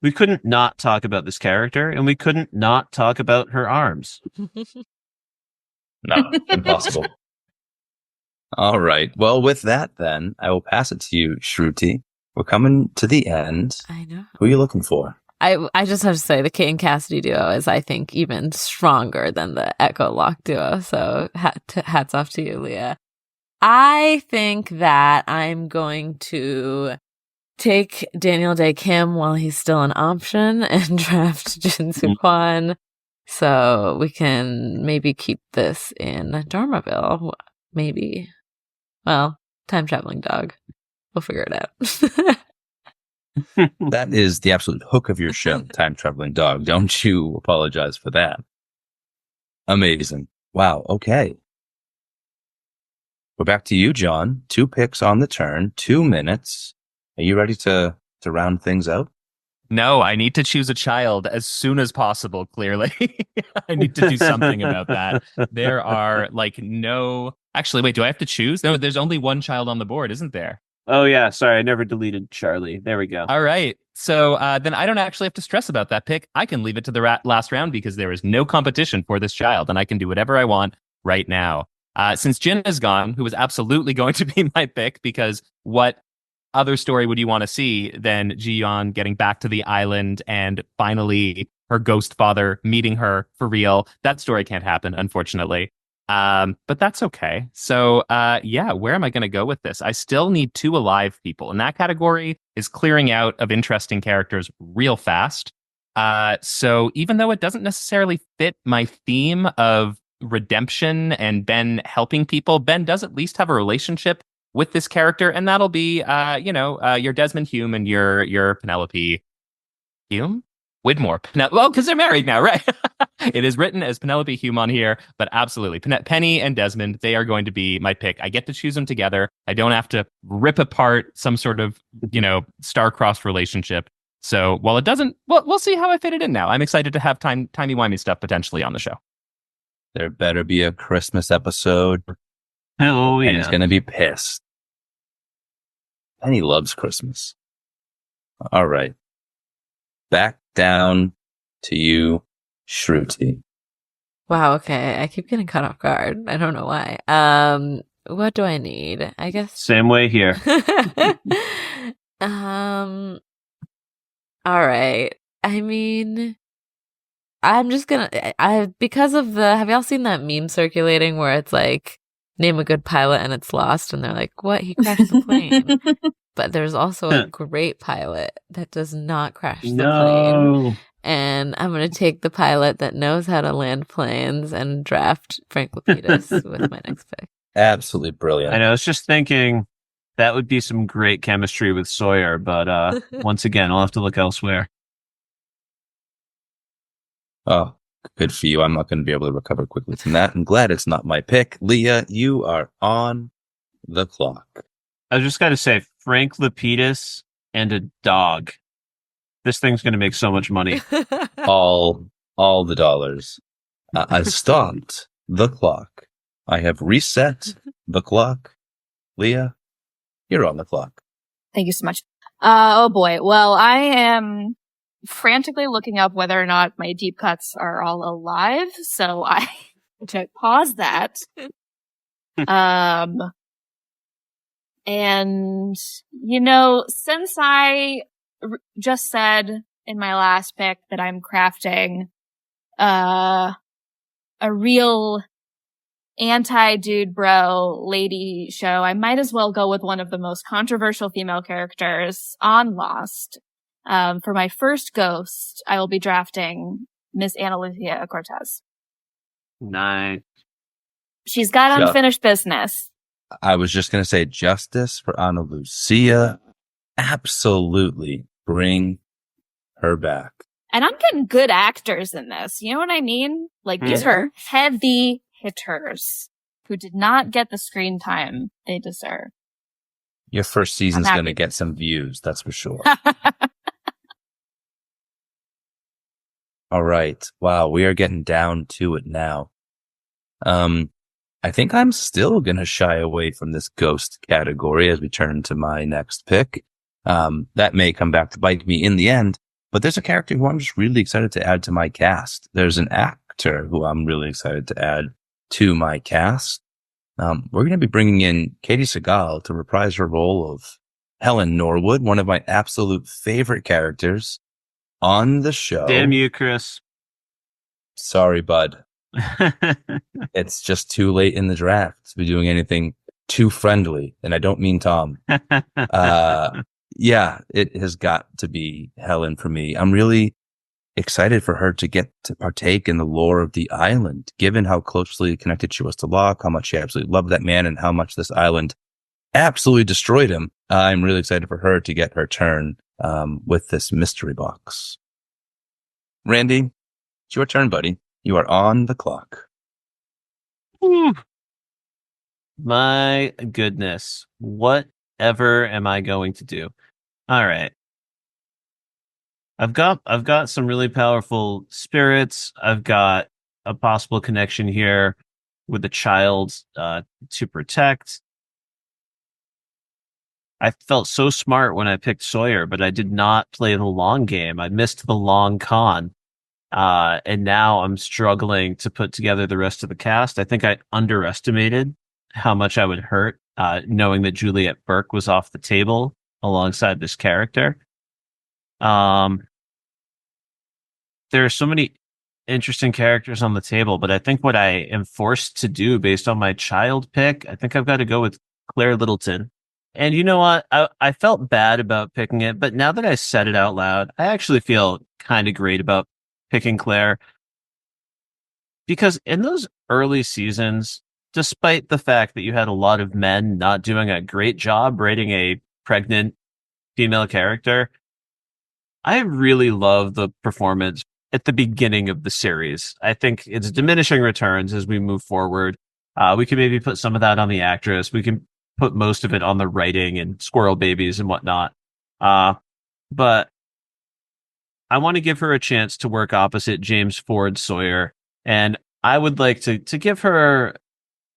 We couldn't not talk about this character, and we couldn't not talk about her arms. No, impossible. All right. Well, with that, then, I will pass it to you, Shruti. We're coming to the end. I know. Who are you looking for? I just have to say the Kate and Cassidy duo is, I think, even stronger than the Echo Lock duo. So hats off to you, Leah. I think that I'm going to take Daniel Day Kim while he's still an option and draft Jin Soo Kwon. So we can maybe keep this in Dharmaville. Maybe. Well, time traveling dog. We'll figure it out. That is the absolute hook of your show, Time Traveling Dog. Don't you apologize for that. Amazing. Wow. Okay. We're back to you, John. 2 picks on the turn, 2 minutes. Are you ready to round things out? No, I need to choose a child as soon as possible, clearly. I need to do something about that. There are no... Actually, wait, do I have to choose? No, there's only one child on the board, isn't there? Oh, yeah. Sorry, I never deleted Charlie. There we go. All right. So then I don't actually have to stress about that pick. I can leave it to the last round because there is no competition for this child, and I can do whatever I want right now. Since Jin is gone, who was absolutely going to be my pick, because what other story would you want to see than Ji-yeon getting back to the island and finally her ghost father meeting her for real? That story can't happen, unfortunately. But that's okay. So, where am I going to go with this? I still need 2 alive people, and that category is clearing out of interesting characters real fast. So even though it doesn't necessarily fit my theme of redemption and Ben helping people, Ben does at least have a relationship with this character, and that'll be, your Desmond Hume and your Penelope Hume? Widmore. Well, because they're married now, right? It is written as Penelope Hume on here, but absolutely. Penny and Desmond, they are going to be my pick. I get to choose them together. I don't have to rip apart some sort of, star-crossed relationship. So while it doesn't, we'll see how I fit it in now. I'm excited to have timey-wimey stuff potentially on the show. There better be a Christmas episode. Oh, yeah. And he's going to be pissed. And he loves Christmas. All right. Back down to you, Shruti. Wow, okay. I keep getting caught off guard. I don't know why. What do I need? I guess. Same way here. All right. I mean, I'm just gonna, because of have y'all seen that meme circulating where it's like, name a good pilot and it's lost, and they're like, what? He crashed the plane. But there's also a great pilot that does not crash the plane. And I'm going to take the pilot that knows how to land planes and draft Frank Lapidus with my next pick. Absolutely brilliant. I know. I was just thinking that would be some great chemistry with Sawyer, but once again, I'll have to look elsewhere. Oh, good for you. I'm not going to be able to recover quickly from that. I'm glad it's not my pick. Leah, you are on the clock. I just got to say, Frank Lapidus and a dog. This thing's going to make so much money. All the dollars. I've stopped the clock. I have reset the clock. Leah, you're on the clock. Thank you so much. Oh boy. Well, I am frantically looking up whether or not my deep cuts are all alive. So I to pause that. And, since I just said in my last pick that I'm crafting a real anti-dude bro lady show, I might as well go with one of the most controversial female characters on Lost. For my first ghost, I will be drafting Miss Ana Lucia Cortez. Nice. She's got unfinished business. I was just going to say justice for Ana Lucia. Absolutely bring her back. And I'm getting good actors in this. You know what I mean? Like, these are heavy hitters who did not get the screen time they deserve. Your first season's going to get some views, that's for sure. All right. Wow, we are getting down to it now. I think I'm still going to shy away from this ghost category as we turn to my next pick. That may come back to bite me in the end, but there's a character who I'm just really excited to add to my cast. There's an actor who I'm really excited to add to my cast. We're going to be bringing in Katie Segal to reprise her role of Helen Norwood, one of my absolute favorite characters on the show. Damn you, Kris. Sorry, bud. It's just too late in the draft to be doing anything too friendly. And I don't mean Tom. Yeah, it has got to be Helen for me. I'm really excited for her to get to partake in the lore of the island, given how closely connected she was to Locke, how much she absolutely loved that man, and how much this island absolutely destroyed him. I'm really excited for her to get her turn with this mystery box. Randy, it's your turn, buddy. You are on the clock. My goodness. Whatever am I going to do? All right. I've got some really powerful spirits. I've got a possible connection here with a child to protect. I felt so smart when I picked Sawyer, but I did not play the long game. I missed the long con. And now I'm struggling to put together the rest of the cast. I think I underestimated how much I would hurt, knowing that Juliet Burke was off the table alongside this character. There are so many interesting characters on the table, but I think what I am forced to do based on my child pick, I think I've got to go with Claire Littleton. And you know what? I felt bad about picking it, but now that I said it out loud, I actually feel kind of great about picking Claire. Because in those early seasons, despite the fact that you had a lot of men not doing a great job writing a pregnant female character, I really love the performance at the beginning of the series. I think it's diminishing returns as we move forward. We can maybe put some of that on the actress. We can put most of it on the writing and squirrel babies and whatnot. But I want to give her a chance to work opposite James Ford Sawyer. And I would like to give her,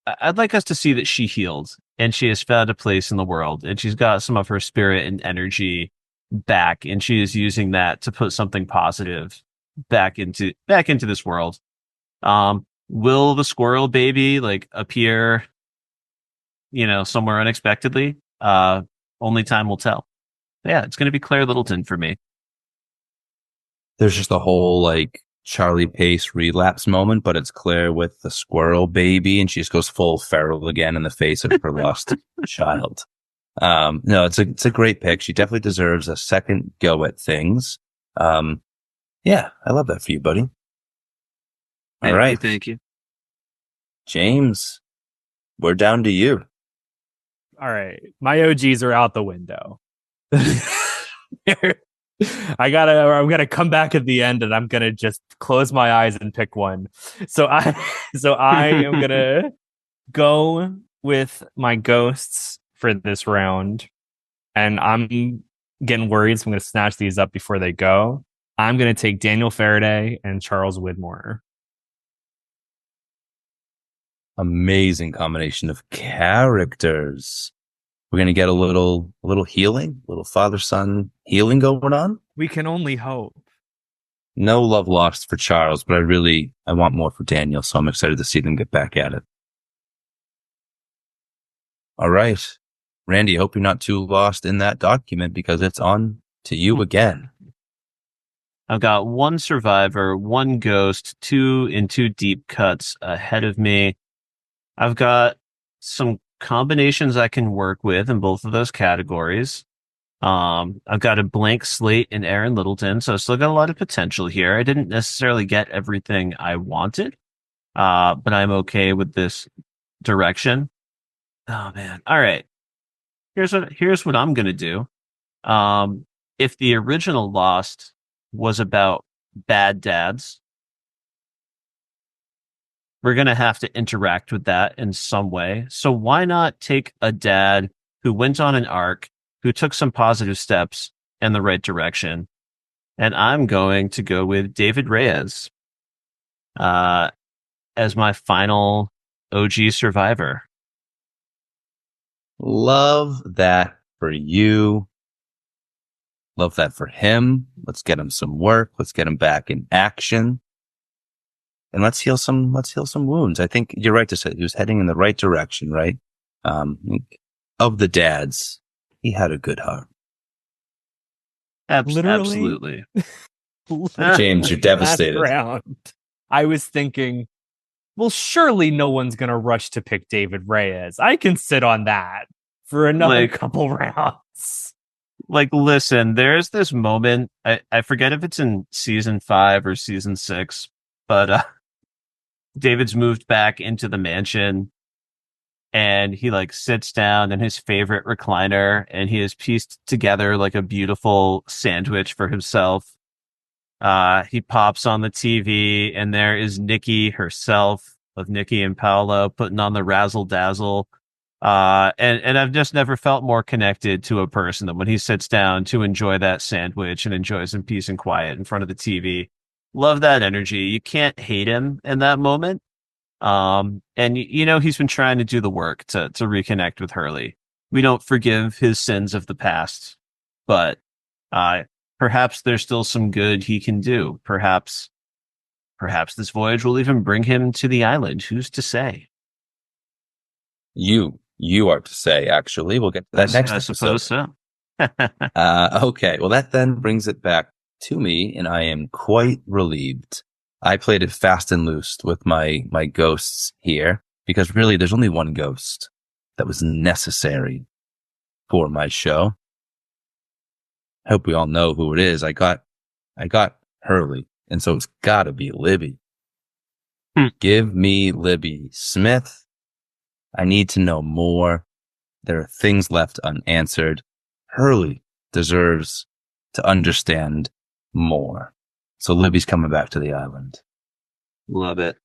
I'd like us to see that she healed and she has found a place in the world and she's got some of her spirit and energy back. And she is using that to put something positive back into this world. Will the squirrel baby appear, somewhere unexpectedly? Only time will tell. Yeah, it's going to be Claire Littleton for me. There's just a whole Charlie Pace relapse moment, but it's Claire with the squirrel baby, and she just goes full feral again in the face of her lost child. No, it's a great pick. She definitely deserves a second go at things. Yeah, I love that for you, buddy. All right. Thank you. James, we're down to you. All right. My OGs are out the window. I'm gonna come back at the end and I'm gonna just close my eyes and pick one. So I am gonna go with my ghosts for this round, and I'm getting worried, so I'm gonna snatch these up before they go. I'm gonna take Daniel Faraday and Charles Widmore. Amazing combination of characters. We're going to get a little healing, a little father-son healing going on. We can only hope. No love lost for Charles, but I want more for Daniel, so I'm excited to see them get back at it. All right. Randy, I hope you're not too lost in that document because it's on To you again. I've got one survivor, one ghost, two deep cuts ahead of me. I've got some combinations I can work with in both of those categories. I've got a blank slate in Aaron Littleton, so I still got a lot of potential here. I didn't necessarily get everything I wanted, but I'm okay with this direction. Oh man. All right. Here's what I'm gonna do. If the original Lost was about bad dads, we're going to have to interact with that in some way. So why not take a dad who went on an arc, who took some positive steps in the right direction? And I'm going to go with David Reyes as my final OG survivor. Love that for you. Love that for him. Let's get him some work. Let's get him back in action. And let's heal some wounds. I think you're right to say he was heading in the right direction, right? Of the dads, he had a good heart. Absolutely. James, you're devastated. Round, I was thinking, well, surely no one's going to rush to pick David Reyes. I can sit on that for another couple rounds. Like, listen, there's this moment, I forget if it's in season 5 or season 6, but David's moved back into the mansion and he sits down in his favorite recliner and he has pieced together like a beautiful sandwich for himself. He pops on the TV and there is Nikki herself, of Nikki and Paolo, putting on the razzle dazzle. And I've just never felt more connected to a person than when he sits down to enjoy that sandwich and enjoy some peace and quiet in front of the TV. Love that energy. You can't hate him in that moment. And he's been trying to do the work to reconnect with Hurley. We don't forgive his sins of the past, but perhaps there's still some good he can do. Perhaps this voyage will even bring him to the island. Who's to say? You are to say, actually. We'll get to that next episode. I suppose so. Okay. Well, that then brings it back to me, and I am quite relieved. I played it fast and loose with my ghosts here, because really there's only one ghost that was necessary for my show. I hope we all know who it is. I got Hurley, and so it's gotta be Libby. Give me Libby Smith. I need to know more. There are things left unanswered. Hurley deserves to understand more. So Libby's coming back to the island. Love it.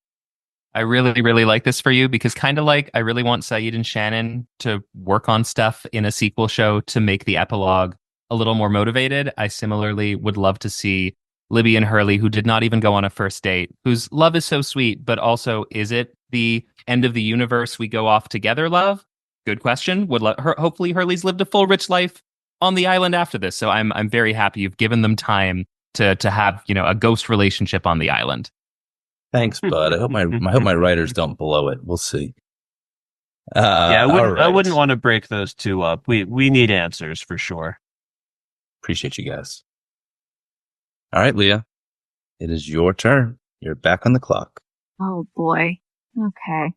I really, really like this for you because kind of like I really want Saeed and Shannon to work on stuff in a sequel show to make the epilogue a little more motivated. I similarly would love to see Libby and Hurley, who did not even go on a first date, whose love is so sweet, but also is it the end of the universe we go off together love? Good question. Hopefully Hurley's lived a full, rich life on the island after this. So I'm very happy you've given them time to have, a ghost relationship on the island. Thanks, bud. I hope my writers don't blow it. We'll see. I wouldn't want to break those two up. We need answers for sure. Appreciate you guys. All right, Leah, it is your turn. You're back on the clock. Oh boy. Okay.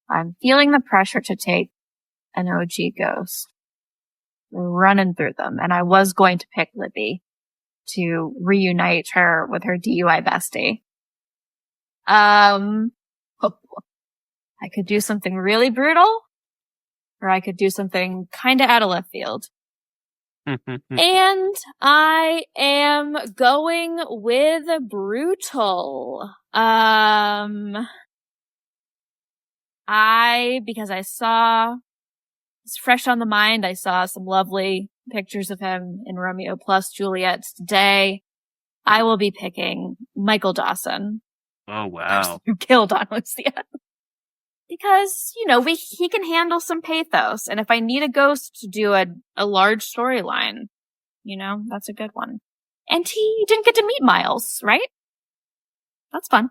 I'm feeling the pressure to take an OG ghost. We're running through them. And I was going to pick Libby to reunite her with her DUI bestie. I could do something really brutal, or I could do something kind of out of left field. And I am going with brutal. Because I saw, it's fresh on the mind, I saw some lovely pictures of him in Romeo plus Juliet today. I will be picking Michael Dawson. Oh, wow. Who killed on Lucia. Because, he can handle some pathos. And if I need a ghost to do a large storyline, that's a good one. And he didn't get to meet Miles, right? That's fun.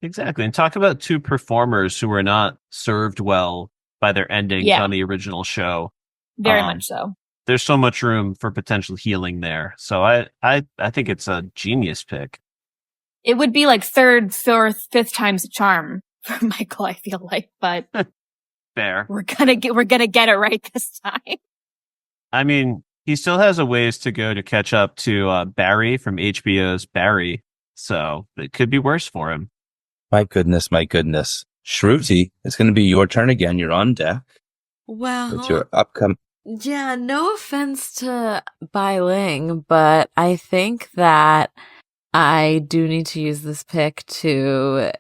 Exactly. And talk about two performers who were not served well by their endings on the original show. Very much so. there's so much room for potential healing there. So I think it's a genius pick. It would be like third, fourth, fifth time's a charm for Michael, I feel like, but Fair. we're gonna get it right this time. I mean, he still has a ways to go to catch up to Barry from HBO's Barry, so it could be worse for him. My goodness. Shruti, it's going to be your turn again. You're on deck Well, with your upcoming. yeah, no offense to Bai Ling, but I think that I do need to use this pick to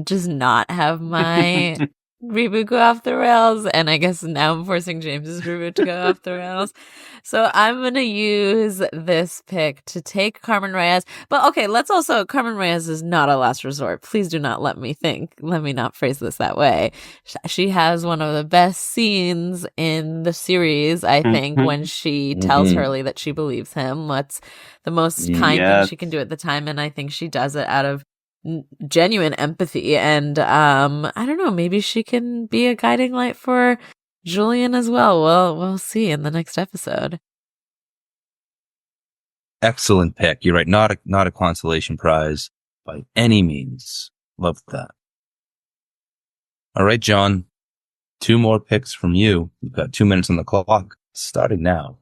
just not have my reboot go off the rails. And I guess now I'm forcing James's reboot to go off the rails. So I'm going to use this pick to take Carmen Reyes. But okay, Carmen Reyes is not a last resort. Please do not let me not phrase this that way. She has one of the best scenes in the series, I think, when she tells Hurley that she believes him. That's the most kind thing she can do at the time. And I think she does it out of genuine empathy. And I don't know, maybe she can be a guiding light for Julian as well. We'll see in the next episode. Excellent pick. You're right. Not a consolation prize by any means. Love that. All right, John. 2 more picks from you. You've got 2 minutes on the clock. Starting now.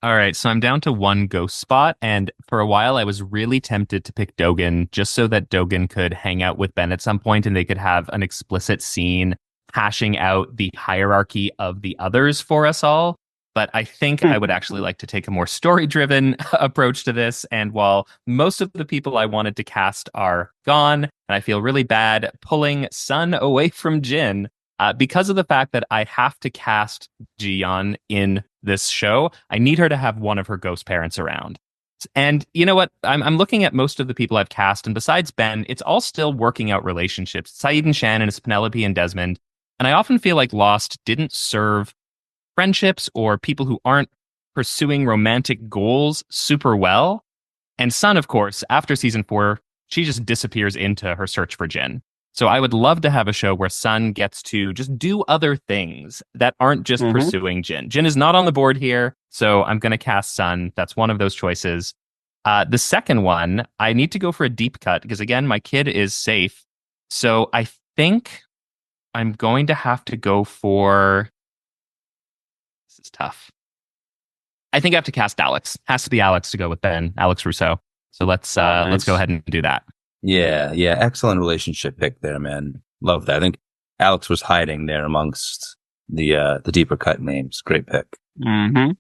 All right, so I'm down to 1 ghost spot, and for a while I was really tempted to pick Dogen just so that Dogen could hang out with Ben at some point and they could have an explicit scene hashing out the hierarchy of the others for us all. But I think I would actually like to take a more story-driven approach to this, and while most of the people I wanted to cast are gone, and I feel really bad pulling Sun away from Jin, because of the fact that I have to cast Ji-yeon in this show, I need her to have one of her ghost parents around. And you know what? I'm looking at most of the people I've cast, and besides Ben, it's all still working out relationships. Saeed and Shannon, it's Penelope and Desmond. And I often feel like Lost didn't serve friendships or people who aren't pursuing romantic goals super well. And Sun, of course, after season 4, she just disappears into her search for Jin. So I would love to have a show where Sun gets to just do other things that aren't just pursuing Jin. Jin is not on the board here, so I'm going to cast Sun. That's one of those choices. The second one, I need to go for a deep cut because, again, my kid is safe. So I think I'm going to have to go for... This is tough. I think I have to cast Alex. Has to be Alex to go with Ben, Alex Rousseau. So let's go ahead and do that. Yeah. Excellent relationship pick there, man. Love that. I think Alex was hiding there amongst the deeper cut names. Great pick. All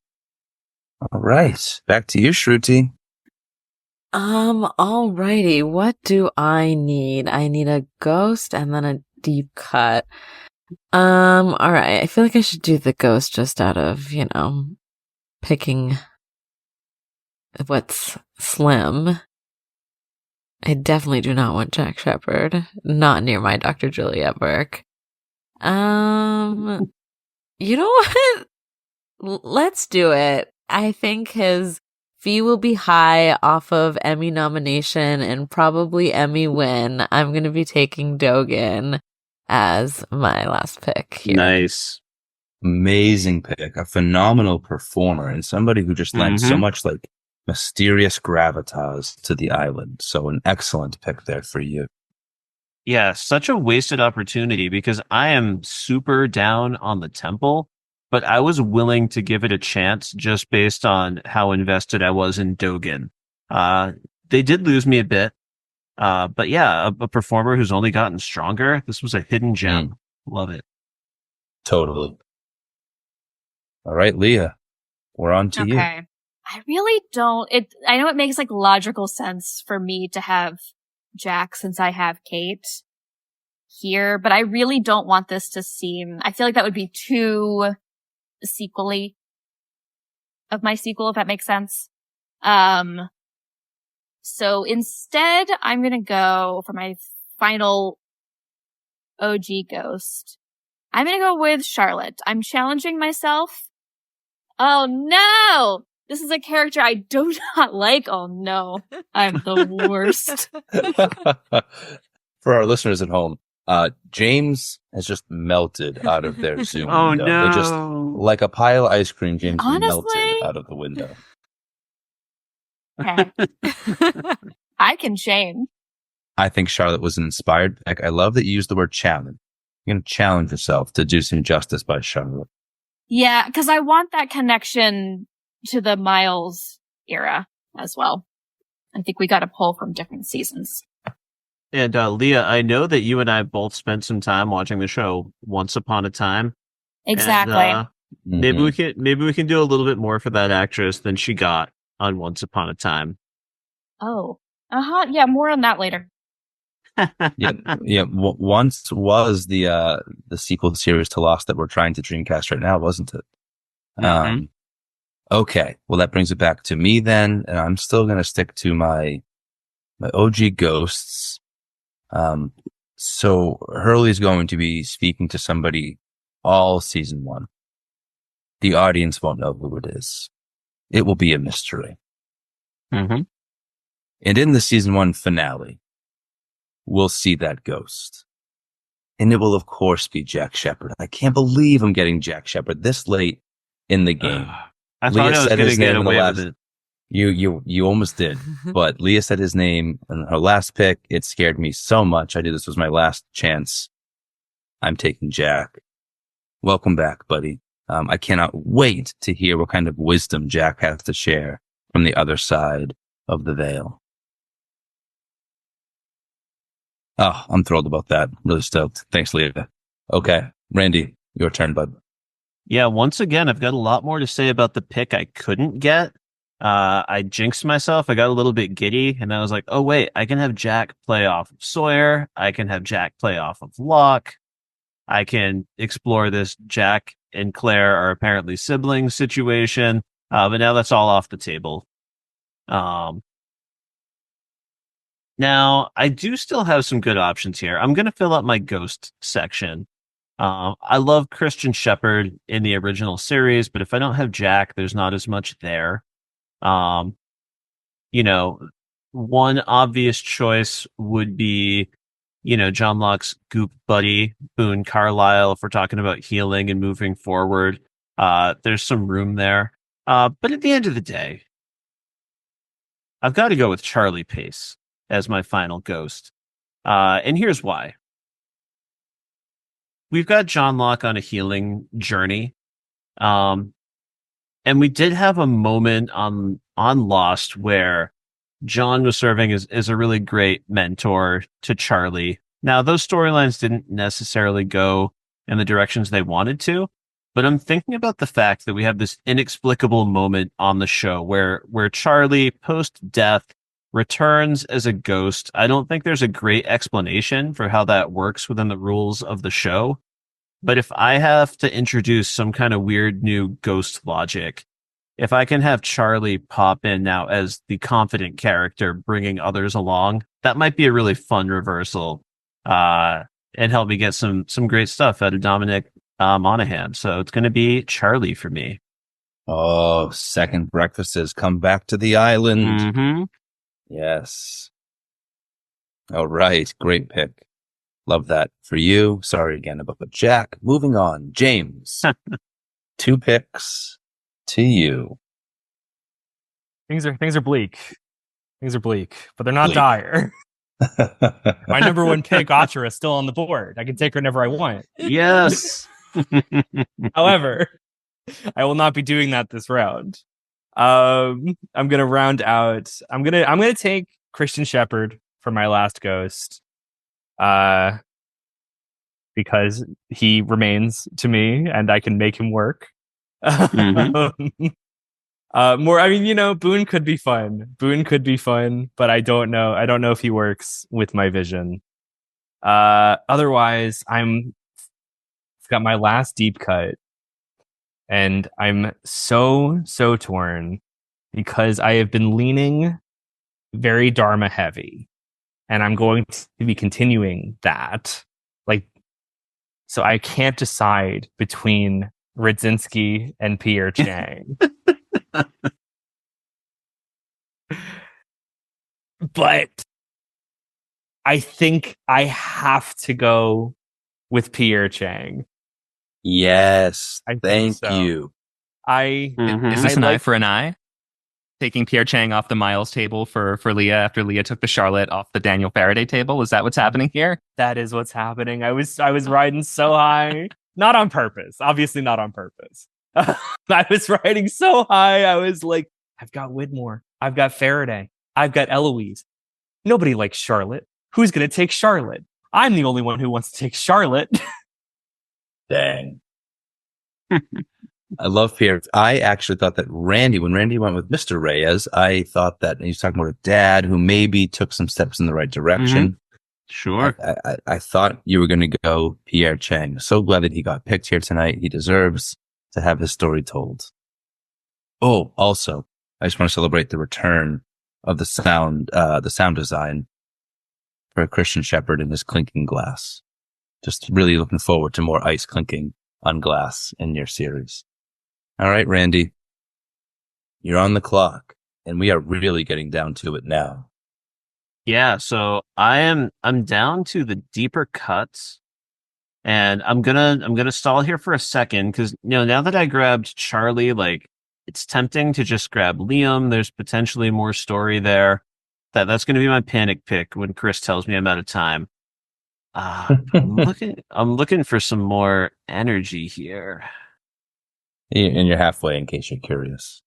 right. Back to you, Shruti. Alrighty. What do I need? I need a ghost and then a deep cut. Alright. I feel like I should do the ghost just out of, picking what's slim. I definitely do not want Jack Shepherd. Not near my Dr. Juliet work. You know what? Let's do it. I think his fee will be high off of Emmy nomination and probably Emmy win. I'm going to be taking Dogen as my last pick here. Nice. Amazing pick. A phenomenal performer and somebody who just lends so much like mysterious gravitas to the island. So an excellent pick there for you. Yeah, such a wasted opportunity because I am super down on the temple, but I was willing to give it a chance just based on how invested I was in Dogen. They did lose me a bit, but yeah, a performer who's only gotten stronger. This was a hidden gem. Love it. Totally. All right, Leah, we're on to you. Okay. I really don't. I know it makes like logical sense for me to have Jack since I have Kate here, but I really don't want this to seem, I feel like that would be too sequel-y of my sequel, if that makes sense. So instead, I'm going to go for my final OG ghost. I'm going to go with Charlotte. I'm challenging myself. Oh no! This is a character I do not like. Oh no. I'm the worst. For our listeners at home, James has just melted out of their Zoom Oh window. no! They just, like a pile of ice cream, James Honestly? melted out of the window. Okay. I can change. I think Charlotte was an inspired pick. I love that you used the word challenge. You're going to challenge yourself to do some justice by Charlotte. Yeah, because I want that connection to the Miles era as well. I think we got to pull from different seasons. And Leah, I know that you and I both spent some time watching the show Once Upon a Time. Exactly. And, maybe we can do a little bit more for that actress than she got on Once Upon a Time. Oh, yeah, more on that later. Once was the sequel series to Lost that we're trying to Dreamcast right now, wasn't it? Mm-hmm. Okay, well that brings it back to me then, and I'm still gonna stick to my OG ghosts. So Hurley's going to be speaking to somebody all season 1. The audience won't know who it is. It will be a mystery. Mm-hmm. And in the season 1 finale, we'll see that ghost. And it will, of course, be Jack Shephard. I can't believe I'm getting Jack Shephard this late in the game. I thought I was going to get away with it. You almost did. But Leah said his name in her last pick. It scared me so much. I knew this was my last chance. I'm taking Jack. Welcome back, buddy. I cannot wait to hear what kind of wisdom Jack has to share from the other side of the veil. Oh, I'm thrilled about that. Really stoked. Thanks, Leah. Okay, Randy, your turn, bud. Yeah, once again, I've got a lot more to say about the pick I couldn't get. I jinxed myself. I got a little bit giddy, and I was like, oh, wait, I can have Jack play off of Sawyer. I can have Jack play off of Locke. I can explore this Jack and Claire are apparently siblings situation. But now that's all off the table. Now, I do still have some good options here. I'm going to fill up my ghost section. I love Christian Shephard in the original series, but if I don't have Jack, there's not as much there. One obvious choice would be, John Locke's goop buddy, Boone Carlyle, if we're talking about healing and moving forward. There's some room there. But at the end of the day, I've got to go with Charlie Pace as my final ghost. And here's why. We've got John Locke on a healing journey. And we did have a moment on Lost where John was serving as a really great mentor to Charlie. Now, those storylines didn't necessarily go in the directions they wanted to, but I'm thinking about the fact that we have this inexplicable moment on the show where Charlie, post-death, returns as a ghost. I don't think there's a great explanation for how that works within the rules of the show. But if I have to introduce some kind of weird new ghost logic, if I can have Charlie pop in now as the confident character bringing others along, that might be a really fun reversal and help me get some great stuff out of Dominic Monaghan. So it's going to be Charlie for me. Oh, second breakfast has come back to the island. Mm-hmm. Yes. All right. Great pick. Love that for you. Sorry again about Jack. Moving on. James. 2 picks to you. Things are bleak. Things are bleak, but they're not Bleak. dire. My number 1 pick, Achara, is still on the board. I can take her whenever I want. Yes. However, I will not be doing that this round. I'm gonna round out. I'm gonna take Christian Shephard for my last ghost. Because he remains to me and I can make him work. Mm-hmm. Boone could be fun, but I don't know if he works with my vision. Otherwise, I've got my last deep cut and I'm so torn because I have been leaning very Dharma heavy and I'm going to be continuing that. So I can't decide between Radzinski and Pierre Chang. But I think I have to go with Pierre Chang. Yes. I think Thank so. you. Is this an eye for an eye? Taking Pierre Chang off the Miles table for Leah after Leah took the Charlotte off the Daniel Faraday table? Is that what's happening here? That is what's happening. I was riding so high, not on purpose. Obviously, not on purpose. I was riding so high. I was like, I've got Widmore. I've got Faraday. I've got Eloise. Nobody likes Charlotte. Who's going to take Charlotte? I'm the only one who wants to take Charlotte. Dang. I love Pierre. I actually thought that when Randy went with Mr. Reyes, I thought that he was talking about a dad who maybe took some steps in the right direction. Sure. I thought you were going to go Pierre Chang. So glad that he got picked here tonight. He deserves to have his story told. Oh, also, I just want to celebrate the return of the sound design for Christian Shepherd and his clinking glass. Just really looking forward to more ice clinking on glass in your series. All right, Randy, you're on the clock, and we are really getting down to it now. Yeah, so I'm down to the deeper cuts, and I'm gonna stall here for a second because now that I grabbed Charlie, like it's tempting to just grab Liam. There's potentially more story there. That's gonna be my panic pick when Kris tells me I'm out of time. I'm looking for some more energy here. And you're halfway in case you're curious.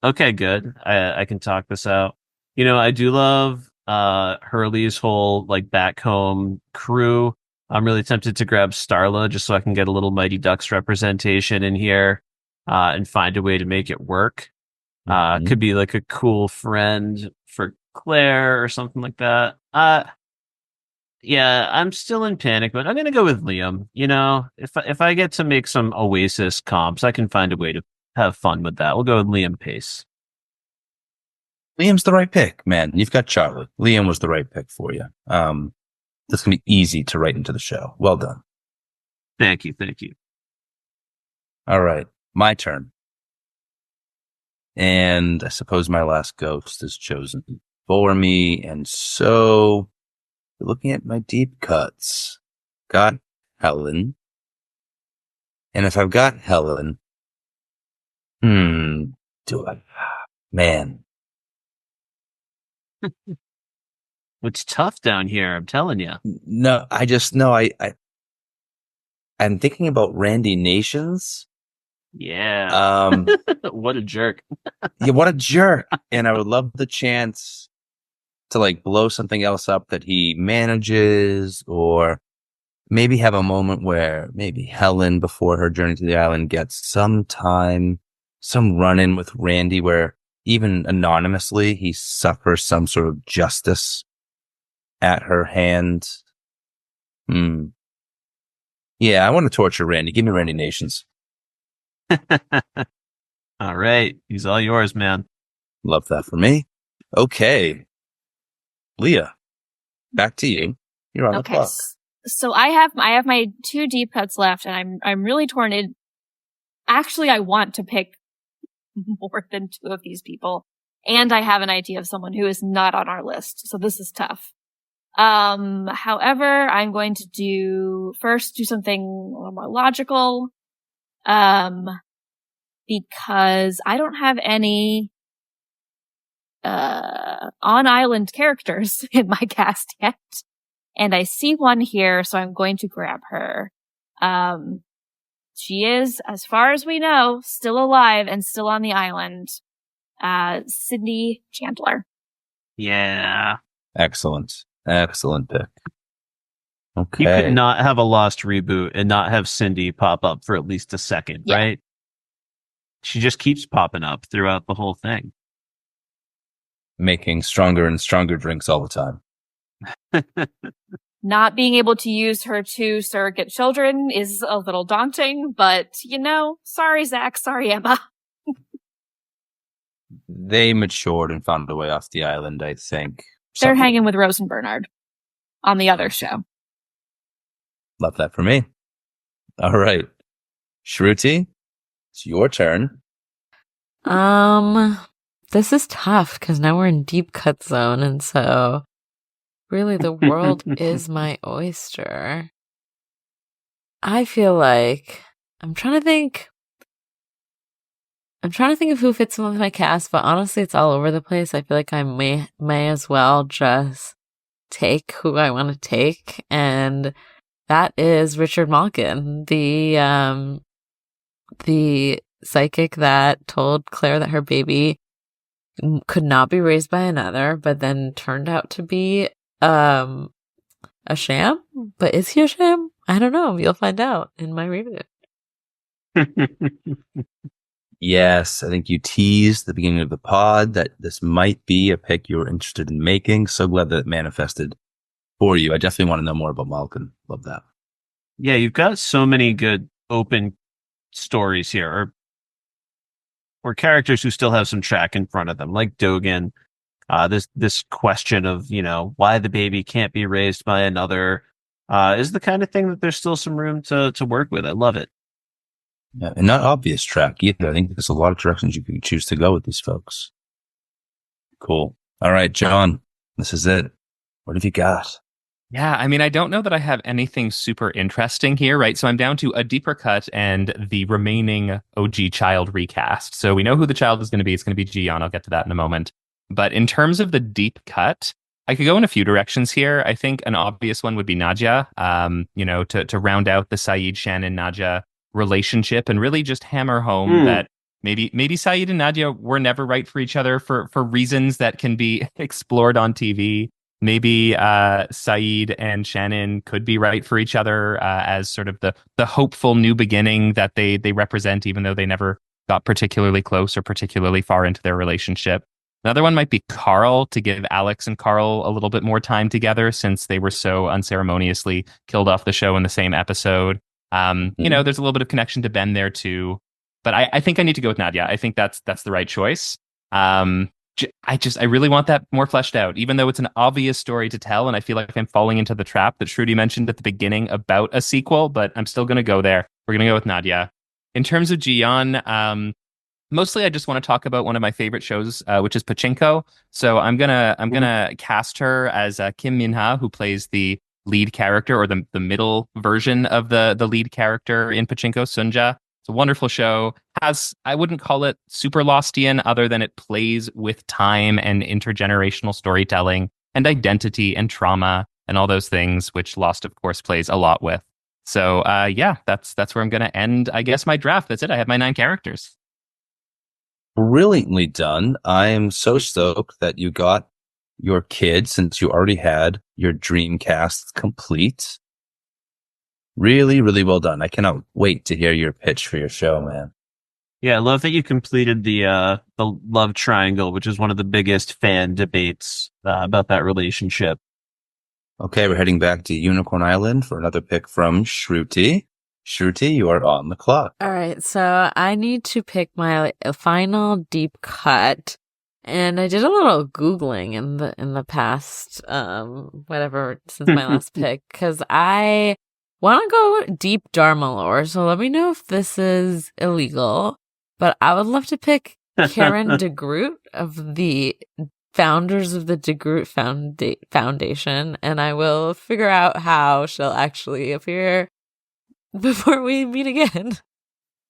Okay, good. I can talk this out. I do love Hurley's whole like back home crew. I'm really tempted to grab Starla just so I can get a little Mighty Ducks representation in here and find a way to make it work. Could be like a cool friend for Claire or something like that. Yeah, I'm still in panic, but I'm gonna go with Liam. If I get to make some Oasis comps, I can find a way to have fun with that. We'll go with Liam Pace. Liam's the right pick, man. You've got Charlie. Liam was the right pick for you. This can be easy to write into the show. Well done. Thank you. All right, my turn. And I suppose my last ghost is chosen for me, and so looking at my deep cuts, got Helen. And if I've got Helen, man. It's tough down here, I'm telling you. No, I'm thinking about Randy Nations. Yeah. What a jerk. Yeah, what a jerk. And I would love the chance to like blow something else up that he manages, or maybe have a moment where maybe Helen before her journey to the island gets some time, some run in with Randy where even anonymously he suffers some sort of justice at her hand. Yeah, I want to torture Randy. Give me Randy Nations. All right. He's all yours, man. Love that for me. Okay. Leah, back to you. You're on the clock. So I have my 2 deep cuts left, and I'm really torn. Actually, I want to pick more than 2 of these people, and I have an idea of someone who is not on our list. So this is tough. However, I'm going to do something a little more logical, because I don't have any on-island characters in my cast yet. And I see one here, so I'm going to grab her. She is, as far as we know, still alive and still on the island. Sydney Chandler. Yeah. Excellent pick. Okay. You could not have a Lost reboot and not have Cindy pop up for at least a second, right? She just keeps popping up throughout the whole thing. Making stronger and stronger drinks all the time. Not being able to use her 2 surrogate children is a little daunting, but sorry, Zach, sorry, Emma. They matured and found a way off the island, I think. They're hanging with Rose and Bernard on the other show. Love that for me. All right. Shruti, it's your turn. This is tough because now we're in deep cut zone, and so Really, the world is my oyster. I feel like I'm trying to think of who fits in with my cast, but honestly, it's all over the place. I feel like I may as well just take who I want to take, and that is Richard Malkin, the psychic that told Claire that her baby could not be raised by another, but then turned out to be a sham. But is he a sham? I don't know. You'll find out in my reboot. Yes, I think you teased the beginning of the pod that this might be a pick you were interested in making. So glad that it manifested for you. I definitely want to know more about Malkin. Love that. Yeah, you've got so many good open stories here, or characters who still have some track in front of them, like Dogen. This question of, why the baby can't be raised by another is the kind of thing that there's still some room to work with. I love it. Yeah, and not obvious track either. I think there's a lot of directions you can choose to go with these folks. Cool. All right, John, this is it. What have you got? Yeah, I mean, I don't know that I have anything super interesting here, right? So I'm down to a deeper cut and the remaining OG child recast. So we know who the child is going to be. It's going to be Jiyeon. I'll get to that in a moment. But in terms of the deep cut, I could go in a few directions here. I think an obvious one would be Nadia, to round out the Saeed, Shannon, Nadia relationship and really just hammer home that maybe Saeed and Nadia were never right for each other for reasons that can be explored on TV. Maybe Saeed and Shannon could be right for each other as sort of the hopeful new beginning that they represent, even though they never got particularly close or particularly far into their relationship. Another one might be Carl, to give Alex and Carl a little bit more time together since they were so unceremoniously killed off the show in the same episode. There's a little bit of connection to Ben there too. But I think I need to go with Nadia. I think that's the right choice. I really want that more fleshed out, even though it's an obvious story to tell. And I feel like I'm falling into the trap that Shruti mentioned at the beginning about a sequel, but I'm still going to go there. We're going to go with Nadia. In terms of Jiyeon, mostly I just want to talk about one of my favorite shows, which is Pachinko. So I'm gonna cast her as Kim Min-ha, who plays the lead character, or the middle version of the lead character in Pachinko, Sunja. It's a wonderful show. I wouldn't call it super Lostian, other than it plays with time and intergenerational storytelling and identity and trauma and all those things, which Lost, of course, plays a lot with. So that's where I'm going to end, I guess, my draft. That's it. I have my 9 characters. Brilliantly done. I am so stoked that you got your kid, since you already had your dream cast complete. Really, really well done. I cannot wait to hear your pitch for your show, man. Yeah, I love that you completed the love triangle, which is one of the biggest fan debates about that relationship. Okay, we're heading back to Unicorn Island for another pick from Shruti. Shruti, you are on the clock. All right, so I need to pick my final deep cut, and I did a little Googling in the past, since my last pick, because I want to go deep Dharma lore. So let me know if this is illegal, but I would love to pick Karen de Groot, of the founders of the de Groot Foundation, and I will figure out how she'll actually appear before we meet again.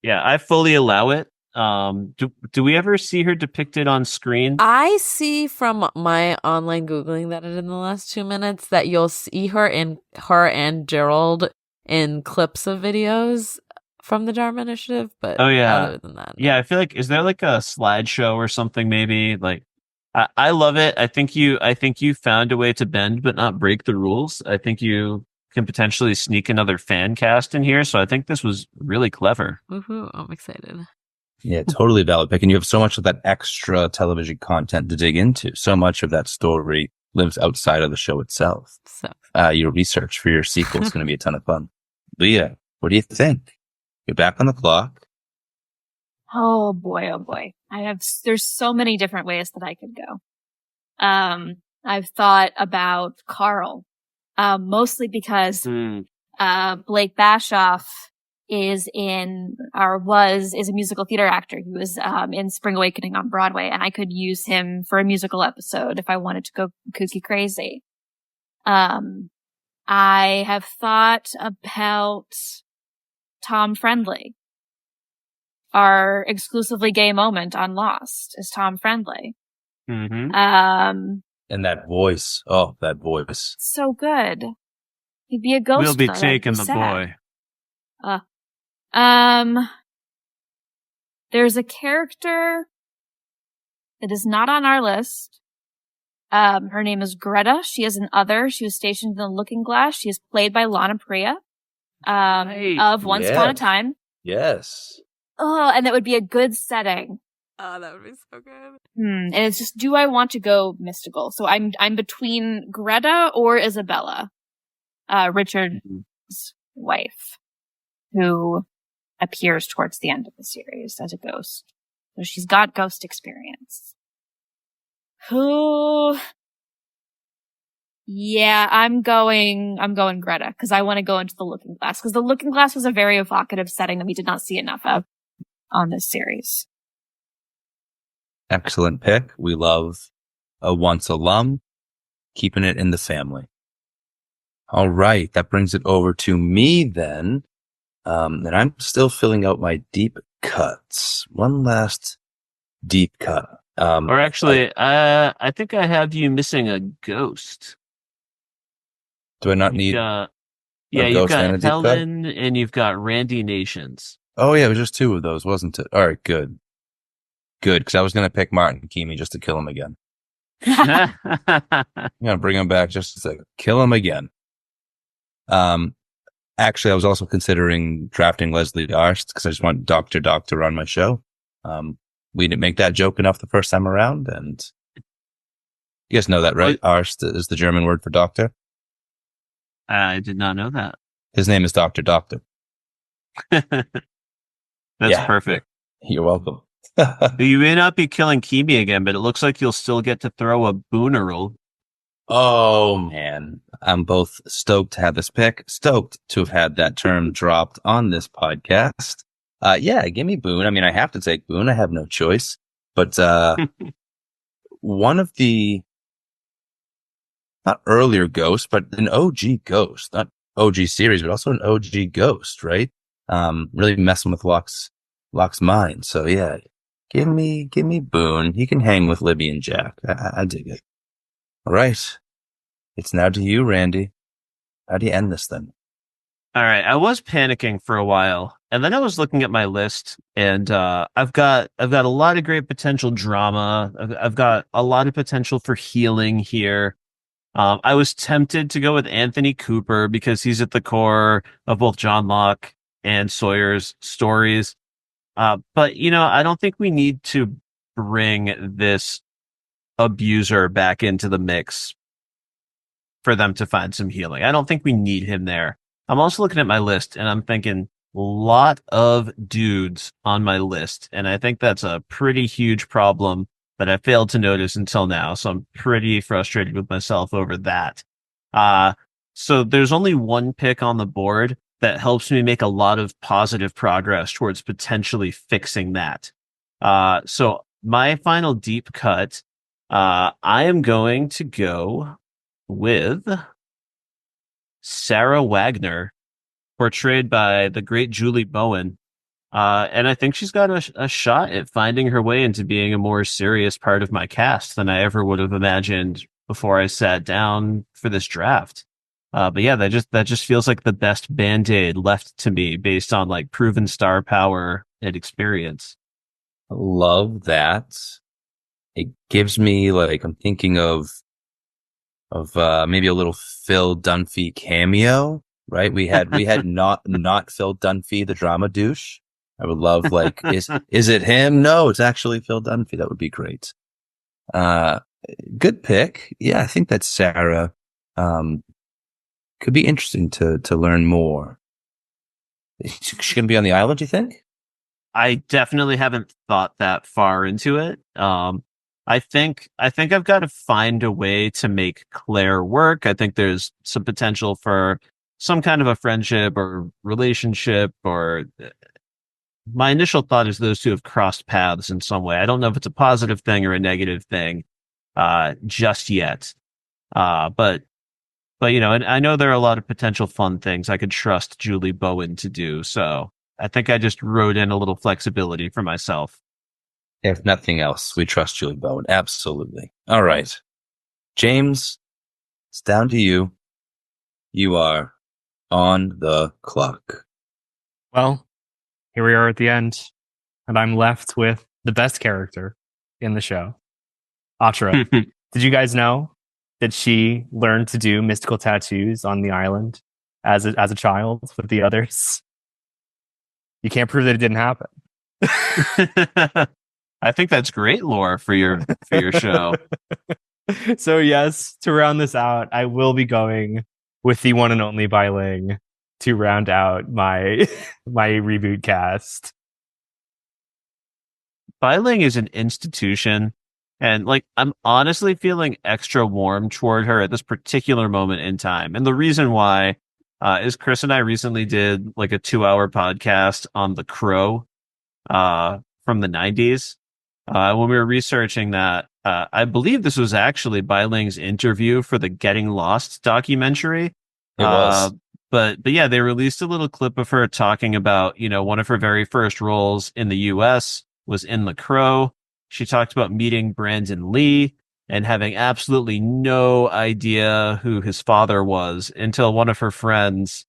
Yeah, I fully allow it. Do we ever see her depicted on screen? I see from my online Googling that in the last 2 minutes that you'll see her and Gerald in clips of videos from the Dharma Initiative, but other than that. Yeah, I feel like, is there like a slideshow or something maybe? Like, I love it. I think you found a way to bend but not break the rules. I think you can potentially sneak another fan cast in here, so I think this was really clever. Woohoo, I'm excited. Yeah, totally valid pick. And you have so much of that extra television content to dig into. So much of that story lives outside of the show itself. So your research for your sequel is going to be a ton of fun. Leah, what do you think? You're back on the clock. Oh boy, oh boy. There's so many different ways that I could go. I've thought about Carl, mostly because, Blake Bashoff is a musical theater actor. He was, in Spring Awakening on Broadway, and I could use him for a musical episode if I wanted to go kooky crazy. I have thought about Tom Friendly. Our exclusively gay moment on Lost is Tom Friendly. Mm-hmm. And that voice. Oh, that voice. So good. He'd be a ghost. We'll be though. That'd taking the sad. boy. There's a character that is not on our list. Her name is Greta. She is an other. She was stationed in the Looking Glass. She is played by Lana Priya, of Once Upon a Time. Yes. Oh, and that would be a good setting. Oh, that would be so good. And it's just, do I want to go mystical? So I'm between Greta or Isabella, Richard's wife, who appears towards the end of the series as a ghost. So she's got ghost experience. Who? Yeah, I'm going Greta, because I want to go into the Looking Glass, because the Looking Glass was a very evocative setting that we did not see enough of on this series. Excellent pick. We love a once alum, keeping it in the family. All right. That brings it over to me then. And I'm still filling out my deep cuts. One last deep cut. Or actually, I think I have you missing a ghost. Do I not need Yeah, a you've ghost and a got deep cut? Helen and you've got Randy Nations. Oh, yeah. It was just two of those, wasn't it? All right. Good. Good. Because I was going to pick Martin Keamy just to kill him again. I'm going to bring him back just to kill him again. Actually, I was also considering drafting Leslie Arst because I just want Dr. Doctor on my show. We didn't make that joke enough the first time around, and you guys know that, right? Arst is the German word for doctor. I did not know that. His name is Dr. Doctor. That's perfect. You're welcome. You may not be killing Kimi again, but it looks like you'll still get to throw a booneral. Oh, man. I'm both stoked to have this pick, stoked to have had that term dropped on this podcast. Yeah, give me Boone. I mean, I have to take Boone. I have no choice. But one of the, not earlier ghosts, but an OG ghost, not OG series, but also an OG ghost, right? Really messing with Locke's mind. So yeah, give me Boone. He can hang with Libby and Jack. I dig it. All right. It's now to you, Randy. How do you end this then? All right. I was panicking for a while, and then I was looking at my list, and I've got a lot of great potential drama. I've got a lot of potential for healing here. I was tempted to go with Anthony Cooper because he's at the core of both John Locke and Sawyer's stories. But I don't think we need to bring this abuser back into the mix for them to find some healing. I don't think we need him there. I'm also looking at my list and I'm thinking a lot of dudes on my list. And I think that's a pretty huge problem that I failed to notice until now. So I'm pretty frustrated with myself over that. So there's only one pick on the board that helps me make a lot of positive progress towards potentially fixing that. So my final deep cut, I am going to go with Sarah Wagner, portrayed by the great Julie Bowen. And I think she's got a shot at finding her way into being a more serious part of my cast than I ever would have imagined before I sat down for this draft. But yeah, that just feels like the best Band-Aid left to me based on like proven star power and experience. Love that. It gives me I'm thinking of maybe a little Phil Dunphy cameo, right? We had not Phil Dunphy, the drama douche. I would love is it him? No, it's actually Phil Dunphy. That would be great. Good pick. Yeah, I think that Sarah could be interesting to learn more. Is she going to be on the island, do you think? I definitely haven't thought that far into it. I think I've got to find a way to make Claire work. I think there's some potential for some kind of a friendship or relationship, or my initial thought is those two have crossed paths in some way. I don't know if it's a positive thing or a negative thing, just yet. But But, and I know there are a lot of potential fun things I could trust Julie Bowen to do. So I think I just wrote in a little flexibility for myself. If nothing else, we trust Julie Bowen. Absolutely. All right. James, it's down to you. You are on the clock. Well, here we are at the end, and I'm left with the best character in the show, Atra. Did you guys know that she learned to do mystical tattoos on the island as a child with the others? You can't prove that it didn't happen. I think that's great lore for your show. So yes, to round this out, I will be going with the one and only Bai Ling to round out my my reboot cast. Bai Ling is an institution, and I'm honestly feeling extra warm toward her at this particular moment in time. And the reason why is Kris and I recently did like a 2-hour podcast on The Crow from the 90s. When we were researching that, I believe this was actually Bai Ling's interview for the Getting Lost documentary. It was. But yeah, they released a little clip of her talking about, one of her very first roles in the US was in The Crow. She talked about meeting Brandon Lee and having absolutely no idea who his father was until one of her friends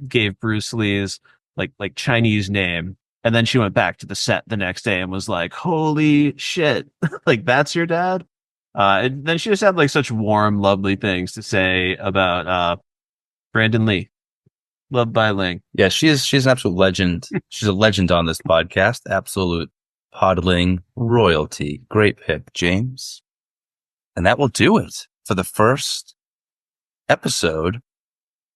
gave Bruce Lee's like Chinese name. And then she went back to the set the next day and was like, holy shit, like that's your dad? And then she just had like such warm, lovely things to say about Brandon Lee. Loved by Ling. Yeah, she's an absolute legend. She's a legend on this podcast. Absolute podling royalty. Great pick, James. And that will do it for the first episode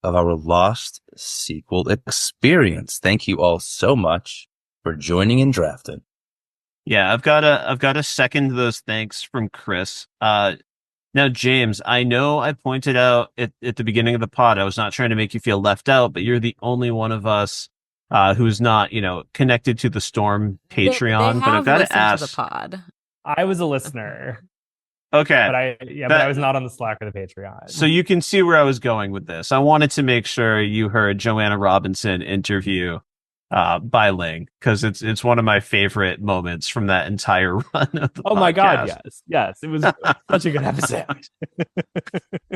of our Lost sequel experience. Thank you all so much for joining and drafting. Yeah, I've got to second those thanks from Kris. Now, James, I know I pointed out at the beginning of the pod, I was not trying to make you feel left out, but you're the only one of us who's not, connected to the Storm Patreon. They but I've got to ask. To the pod. I was a listener. Okay. But I was not on the Slack or the Patreon. So you can see where I was going with this. I wanted to make sure you heard Joanna Robinson interview Bai Ling, because it's one of my favorite moments from that entire run of the podcast. My God, yes, it was such a good episode.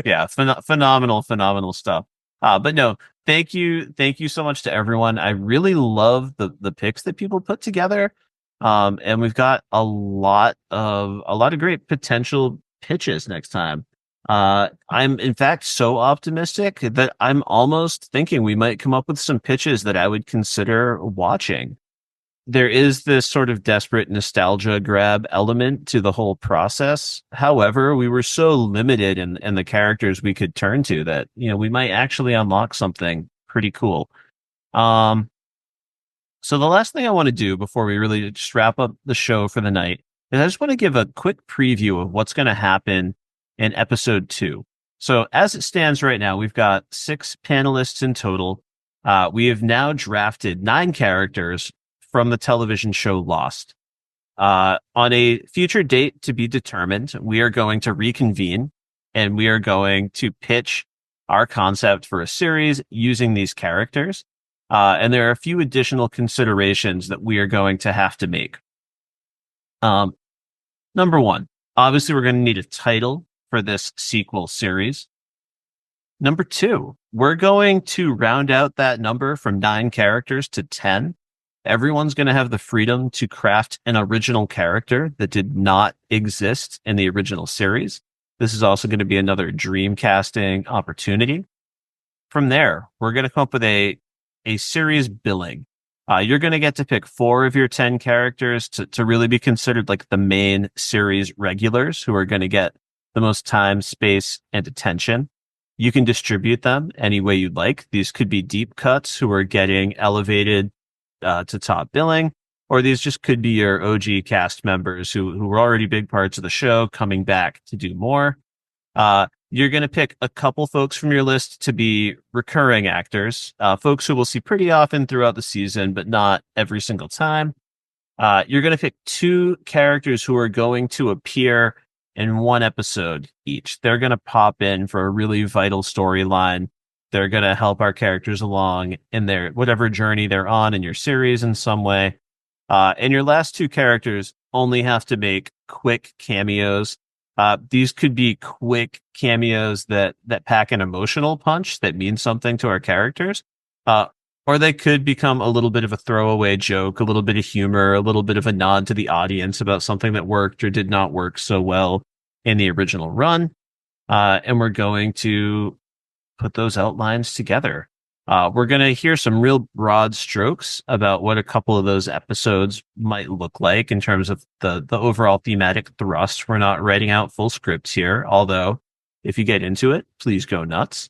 Yeah, phenomenal stuff. But no, thank you so much to everyone. I really love the picks that people put together, and we've got a lot of great potential pitches next time. I'm in fact so optimistic that I'm almost thinking we might come up with some pitches that I would consider watching. There is this sort of desperate nostalgia grab element to the whole process. However, we were so limited in the characters we could turn to that, we might actually unlock something pretty cool. So the last thing I want to do before we really just wrap up the show for the night is I just want to give a quick preview of what's going to happen in episode 2. So as it stands right now, we've got 6 panelists in total. We have now drafted 9 characters from the television show Lost. On a future date to be determined, we are going to reconvene and we are going to pitch our concept for a series using these characters. And there are a few additional considerations that we are going to have to make. Number 1, obviously we're going to need a title for this sequel series. Number 2, we're going to round out that number from 9 characters to 10. Everyone's going to have the freedom to craft an original character that did not exist in the original series. This is also going to be another dream casting opportunity. From there, we're going to come up with a series billing. You're going to get to pick 4 of your 10 characters to really be considered like the main series regulars who are going to get the most time, space, and attention. You can distribute them any way you'd like. These could be deep cuts who are getting elevated to top billing, or these just could be your OG cast members who were already big parts of the show coming back to do more. You're going to pick a couple folks from your list to be recurring actors, folks who we'll see pretty often throughout the season, but not every single time. You're going to pick 2 characters who are going to appear in one episode each. They're going to pop in for a really vital storyline. They're going to help our characters along in their whatever journey they're on in your series in some way. And your last two characters only have to make quick cameos. These could be quick cameos that pack an emotional punch that means something to our characters. Or they could become a little bit of a throwaway joke, a little bit of humor, a little bit of a nod to the audience about something that worked or did not work so well in the original run. And we're going to put those outlines together. We're going to hear some real broad strokes about what a couple of those episodes might look like in terms of the overall thematic thrust. We're not writing out full scripts here, although if you get into it, please go nuts.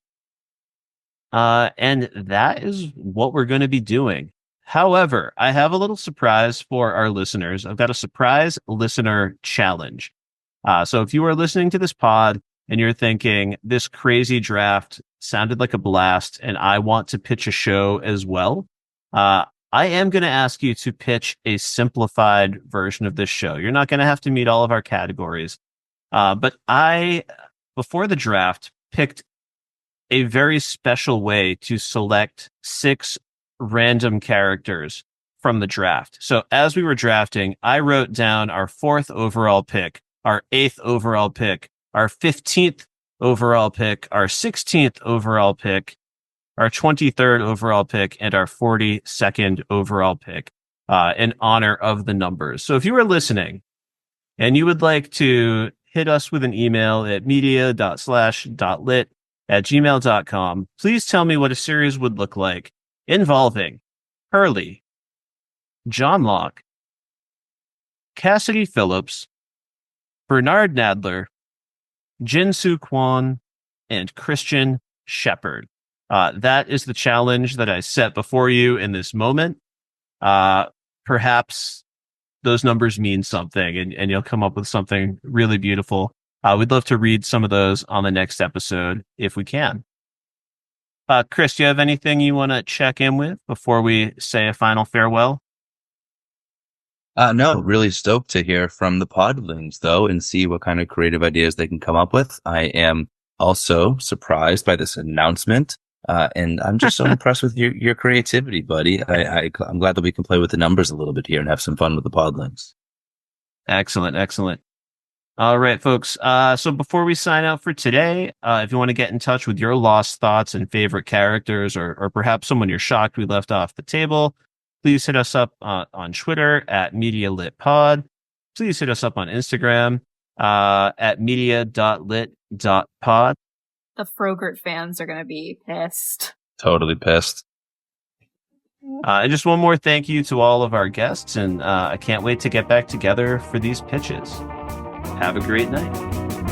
And that is what we're going to be doing. However, I have a little surprise for our listeners. I've got a surprise listener challenge. So if you are listening to this pod and you're thinking this crazy draft sounded like a blast and I want to pitch a show as well, I am going to ask you to pitch a simplified version of this show. You're not going to have to meet all of our categories. But I, before the draft, picked a very special way to select 6 random characters from the draft. So as we were drafting, I wrote down our 4th overall pick, our 8th overall pick, our 15th overall pick, our 16th overall pick, our 23rd overall pick, and our 42nd overall pick, in honor of the numbers. So if you are listening and you would like to hit us with an email at media.slash.lit@gmail.com, please tell me what a series would look like involving Hurley, John Locke, Cassidy Phillips, Bernard Nadler, Jin-Soo Kwon, and Christian Shepherd. That is the challenge that I set before you in this moment. Perhaps those numbers mean something and you'll come up with something really beautiful. We'd love to read some of those on the next episode if we can. Kris, do you have anything you want to check in with before we say a final farewell? No, really stoked to hear from the podlings, though, and see what kind of creative ideas they can come up with. I am also surprised by this announcement, and I'm just so impressed with your creativity, buddy. I'm glad that we can play with the numbers a little bit here and have some fun with the podlings. Excellent, excellent. All right, folks. So before we sign out for today, if you want to get in touch with your lost thoughts and favorite characters, or perhaps someone you're shocked we left off the table, please hit us up on Twitter at MediaLitPod. Please hit us up on Instagram at media.lit.pod. The Frogurt fans are going to be pissed. Totally pissed. And just one more thank you to all of our guests, and I can't wait to get back together for these pitches. Have a great night.